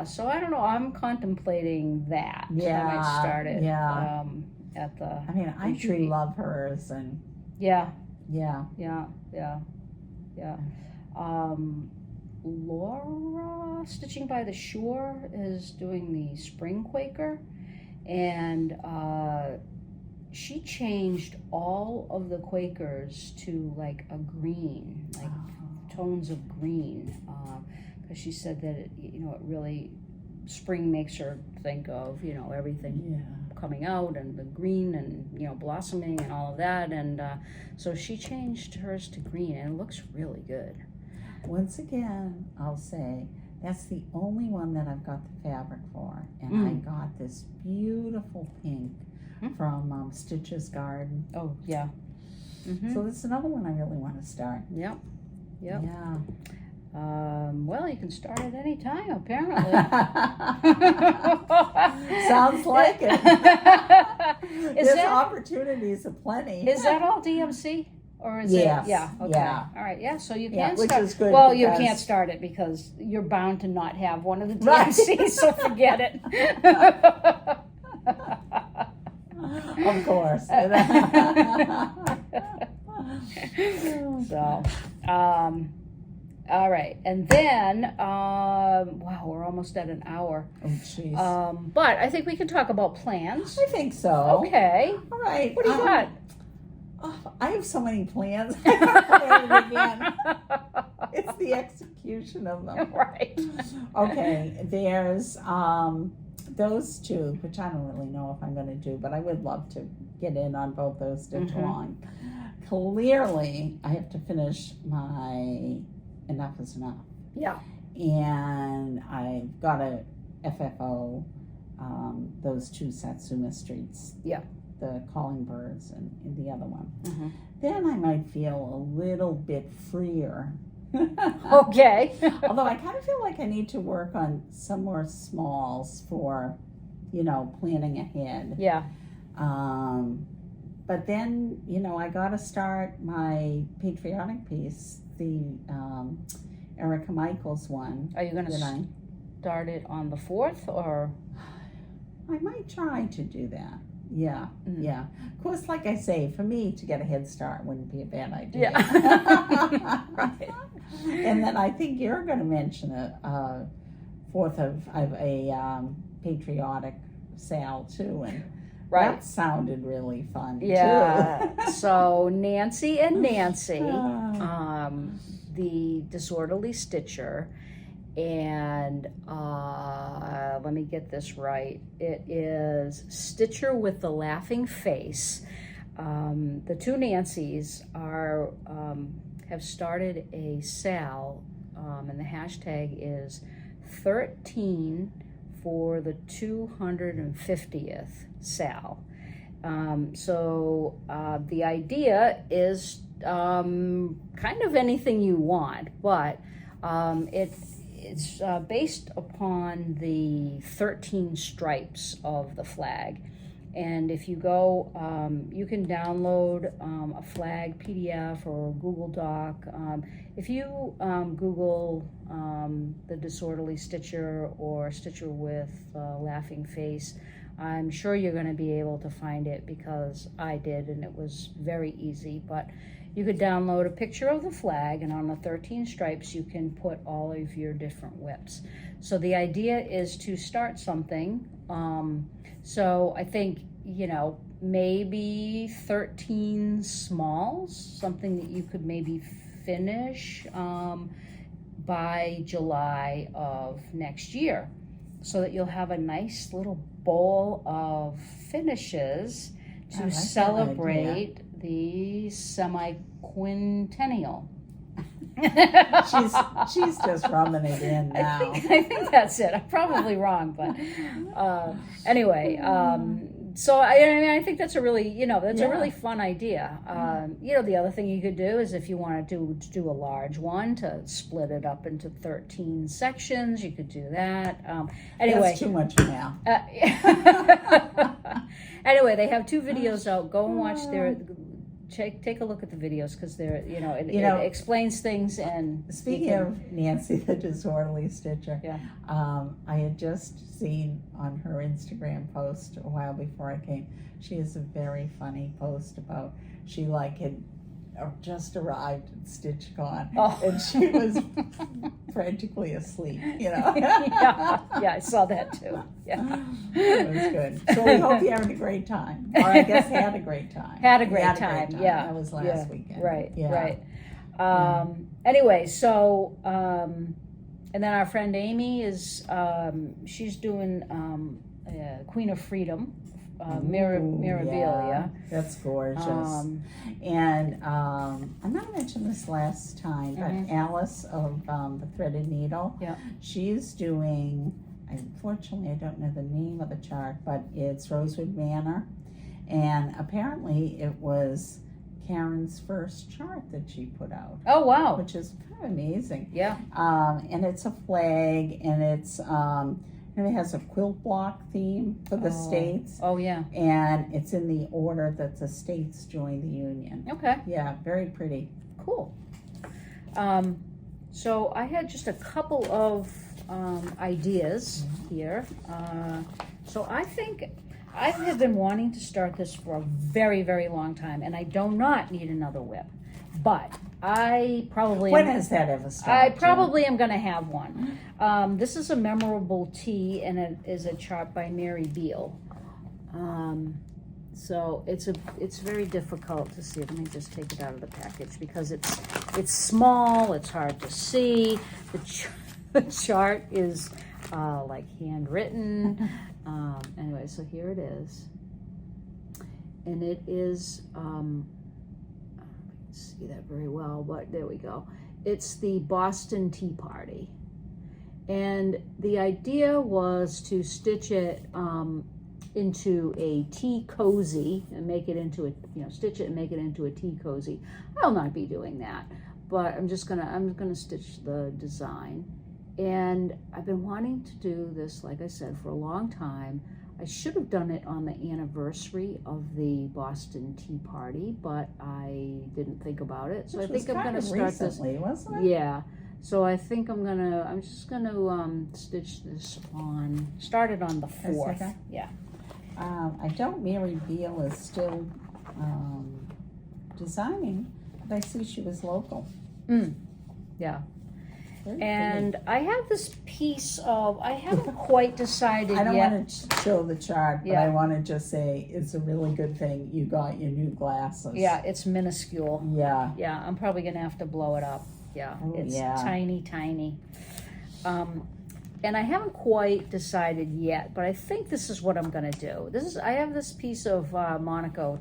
so I don't know. I'm contemplating that. I might start it. At the. I mean, I do love hers, and. Yeah. Laura, Stitching by the Shore, is doing the Spring Quaker, and she changed all of the Quakers to like a green, like tones of green, because she said that it really, spring makes her think of everything coming out and the green and blossoming and all of that, and so she changed hers to green, and it looks really good. Once again, I'll say that's the only one that I've got the fabric for, and I got this beautiful pink from Stitcher's Garden. Oh yeah. So that's another one I really want to start. Yep. Yeah. Well, you can start at any time, apparently. Sounds like it. There's opportunities aplenty. Is that all DMC? Or is Yes, it? Yeah. Okay. yeah. All right. Yeah. So you Yeah, can which start. is good Well, you because- can't start it because you're bound to not have one of the Right. DNCs. So forget it. Of course. So, all right, and then wow, we're almost at an hour. Oh, jeez. But I think we can talk about plans. I think so. Okay. All right. What do you got? Oh, I have so many plans. I don't know where to begin. It's the execution of them. Right. Okay, there's those two, which I don't really know if I'm going to do, but I would love to get in on both those stitch along. Clearly, I have to finish my Enough is Enough. Yeah. And I've got a FFO, those two Satsuma Streets. Yeah. The Calling Birds and the other one. Mm-hmm. Then I might feel a little bit freer. Okay. Although I kind of feel like I need to work on some more smalls for, planning ahead. Yeah. But then, I got to start my patriotic piece, the Erica Michaels one. Are you going to start it on the 4th or? I might try to do that. Yeah, yeah. Of course, like I say, for me to get a head start wouldn't be a bad idea. Yeah. Right. And then I think you're going to mention a 4th of a patriotic sale too, and Right. that sounded really fun Yeah. too. So Nancy and Nancy, the disorderly stitcher, and let me get this right. It is Stitcher with the Laughing Face. The two Nancys have started a sale, and the hashtag is 13 for the 250th sale. So the idea is kind of anything you want, but it's based upon the 13 stripes of the flag. And if you go, you can download a flag PDF or Google Doc. If you Google the disorderly stitcher or stitcher with laughing face, I'm sure you're going to be able to find it because I did, and it was very easy. But you could download a picture of the flag, and on the 13 stripes you can put all of your different whips. So the idea is to start something. So I think, maybe 13 smalls, something that you could maybe finish by July of next year, so that you'll have a nice little bowl of finishes to celebrate the semi-quintennial. She's just rubbing it in now. I think that's it. I'm probably wrong, but anyway. So I think that's a really, a really fun idea. The other thing you could do is if you want to do a large one, to split it up into 13 sections, you could do that. Anyway, that's too much now. Anyway, they have 2 videos out. Go and watch their. Take a look at the videos because they're, it explains things. And speaking of Nancy, the disorderly stitcher, I had just seen on her Instagram post a while before I came. She has a very funny post about she had just arrived at StitchCon, and she was practically asleep. yeah, I saw that too. Yeah, it was good. So we hope you're having a great time, or I guess had a great time. Had a great time. Yeah, that was last weekend. Right. Yeah. Right. Anyway, so and then our friend Amy is she's doing Queen of Freedom. Mirabilia. Yeah, that's gorgeous. And I might have mentioned this last time, but Alice of the Threaded Needle, she's doing, unfortunately I don't know the name of the chart, but it's Rosewood Manor, and apparently it was Karen's first chart that she put out. Oh wow. Which is kind of amazing. Yeah. And it's a flag, and it's And it has a quilt block theme for the states. Oh, yeah. And it's in the order that the states joined the Union. Okay. Yeah, very pretty. Cool. So I had just a couple of ideas here. So I think I have been wanting to start this for a very, very long time, and I do not need another whip. But I probably When has that ever started? I probably am going to have one. This is a memorable tea, and it is a chart by Mary Beale. So it's very difficult to see. Let me just take it out of the package because it's small. It's hard to see. The chart is like handwritten. Anyway, so here it is, and it is. I don't see that very well, but there we go. It's the Boston Tea Party, and the idea was to stitch it into a tea cozy and make it into a, stitch it and make it into a tea cozy. I'll not be doing that, but I'm gonna stitch the design. And I've been wanting to do this, like I said, for a long time. I should have done it on the anniversary of the Boston Tea Party, but I didn't think about it. So I think I'm gonna start recently, wasn't it? Yeah. So I think I'm just gonna stitch this start it on the 4th. Okay. Yeah. I know Mary Beale is still designing, but I see she was local. Yeah. Very And pretty. I have this piece of, I haven't quite decided I don't yet. want to show the chart, but Yeah. I want to just say it's a really good thing you got your new glasses. Yeah, it's minuscule. Yeah. Yeah, I'm probably gonna have to blow it up. Yeah, Oh, it's yeah. tiny, tiny. And I haven't quite decided yet, but I think this is what I'm gonna do. I have this piece of Monaco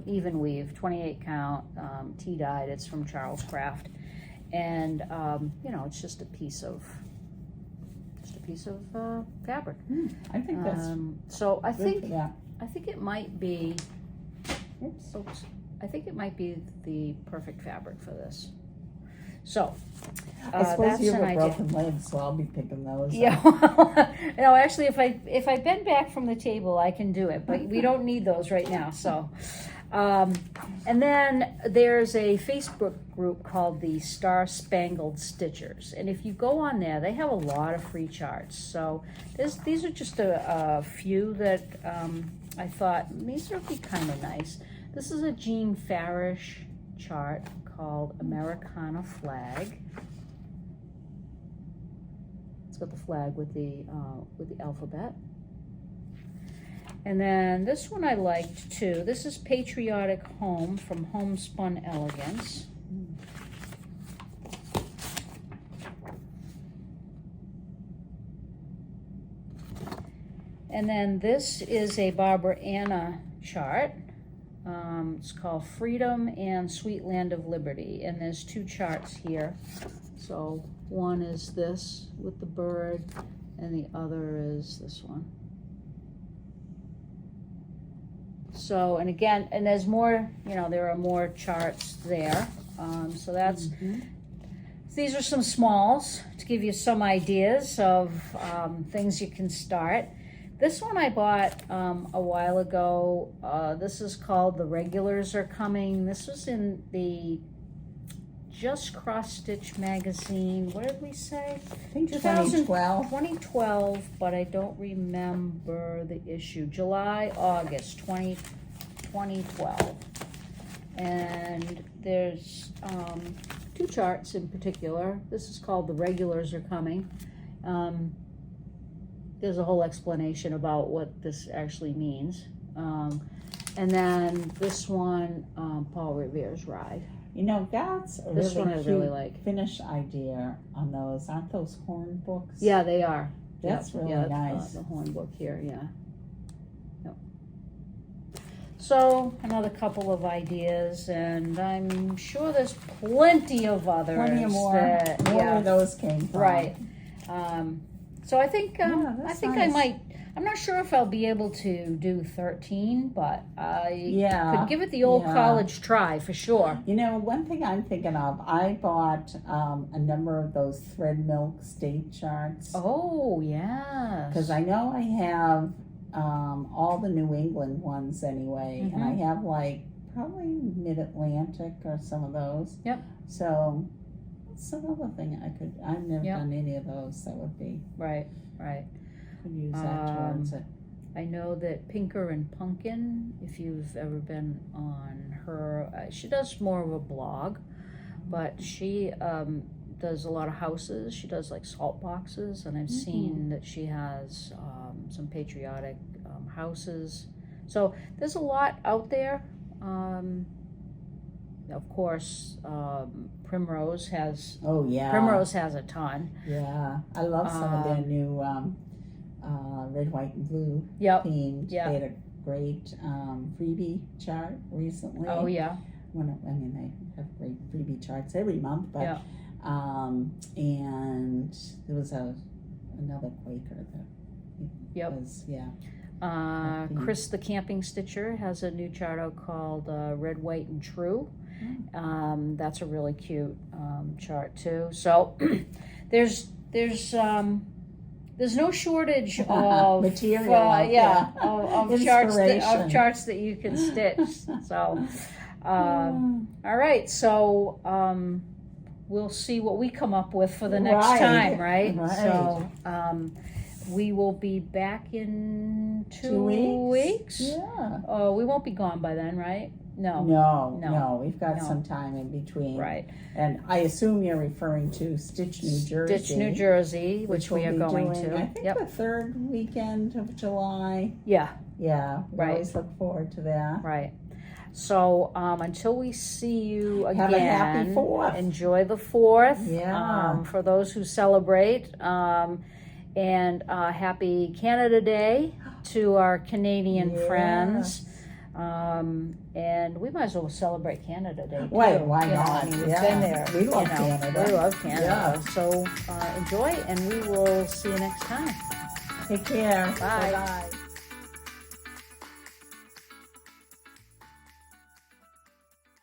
even weave, 28 count, tea dyed. It's from Charles Craft, and it's just a piece of fabric. I think that's So I good think for that. I think it might be. Oops. Oops. I think it might be the perfect fabric for this. So, I suppose that's you have an a idea. broken leg, so I'll be picking those. Yeah, well, no, actually, if I bend back from the table, I can do it, but we don't need those right now. So, and then there's a Facebook group called the Star Spangled Stitchers, and if you go on there, they have a lot of free charts. So these are just a few that I thought these would be kind of nice. This is a Jean Farish chart called Americana Flag. It's got the flag with the alphabet. And then this one I liked too. This is Patriotic Home from Homespun Elegance. And then this is a Barbara Anna chart. It's called Freedom and Sweet Land of Liberty, and there's two charts here. So one is this with the bird, and the other is this one. So, and again, and there's more, there are more charts there. So that's, these are some smalls to give you some ideas of things you can start. This one I bought a while ago. This is called The Regulars Are Coming. This was in the Just Cross Stitch magazine. What did we say? I think 2012. 2012, but I don't remember the issue. July, August 2012. And there's two charts in particular. This is called The Regulars Are Coming. There's a whole explanation about what this actually means. And then this one, Paul Revere's Ride. That's a This really one I cute really like. finish idea on those. Aren't those horn books? Yeah, they are. That's really that's nice. the horn book here, yeah. Yep. So, another couple of ideas, and I'm sure there's plenty of others. Plenty of more. More yeah. where those came from. Right. So I think Yeah, that's I nice. I'm not sure if I'll be able to do 13, but I Yeah, could give it the old yeah. college try for sure. You know, one thing I'm thinking of, I bought a number of those thread milk state charts. Oh, yeah. Because I know I have all the New England ones anyway, and I have like probably Mid-Atlantic or some of those. Yep. So that's another thing I've never done any of those. That would be. Right. Could use that towards it. I know that Pinker and Pumpkin, if you've ever been on her, she does more of a blog, but she does a lot of houses. She does like salt boxes, and I've seen that she has some patriotic houses. So there's a lot out there. Of course, Primrose has. Oh yeah. Primrose has a ton. Yeah, I love some of their new red, white, and blue themed. Yeah. They had a great freebie chart recently. Oh yeah. They have great freebie charts every month, but and there was another Quaker that was Chris the Camping Stitcher has a new chart out called Red, White, and True. That's a really cute chart too. So there's no shortage of material of charts that you can stitch. So all right, so we'll see what we come up with for the next time, right? So we will be back in 2 weeks. Yeah. We won't be gone by then, right? No. We've got some time in between. Right. And I assume you're referring to Stitch, New Jersey. Stitch, New Jersey, which we are going to. I think the third weekend of July. Yeah. Yeah. We always look forward to that. Right. So until we see you again, have a happy 4th. Enjoy the 4th. Yeah. For those who celebrate. And happy Canada Day to our Canadian friends. And we might as well celebrate Canada Day too. Wait, why not? We've been there. We love Canada. We love Canada. Yeah. So enjoy, and we will see you next time. Take care. Bye. Bye-bye.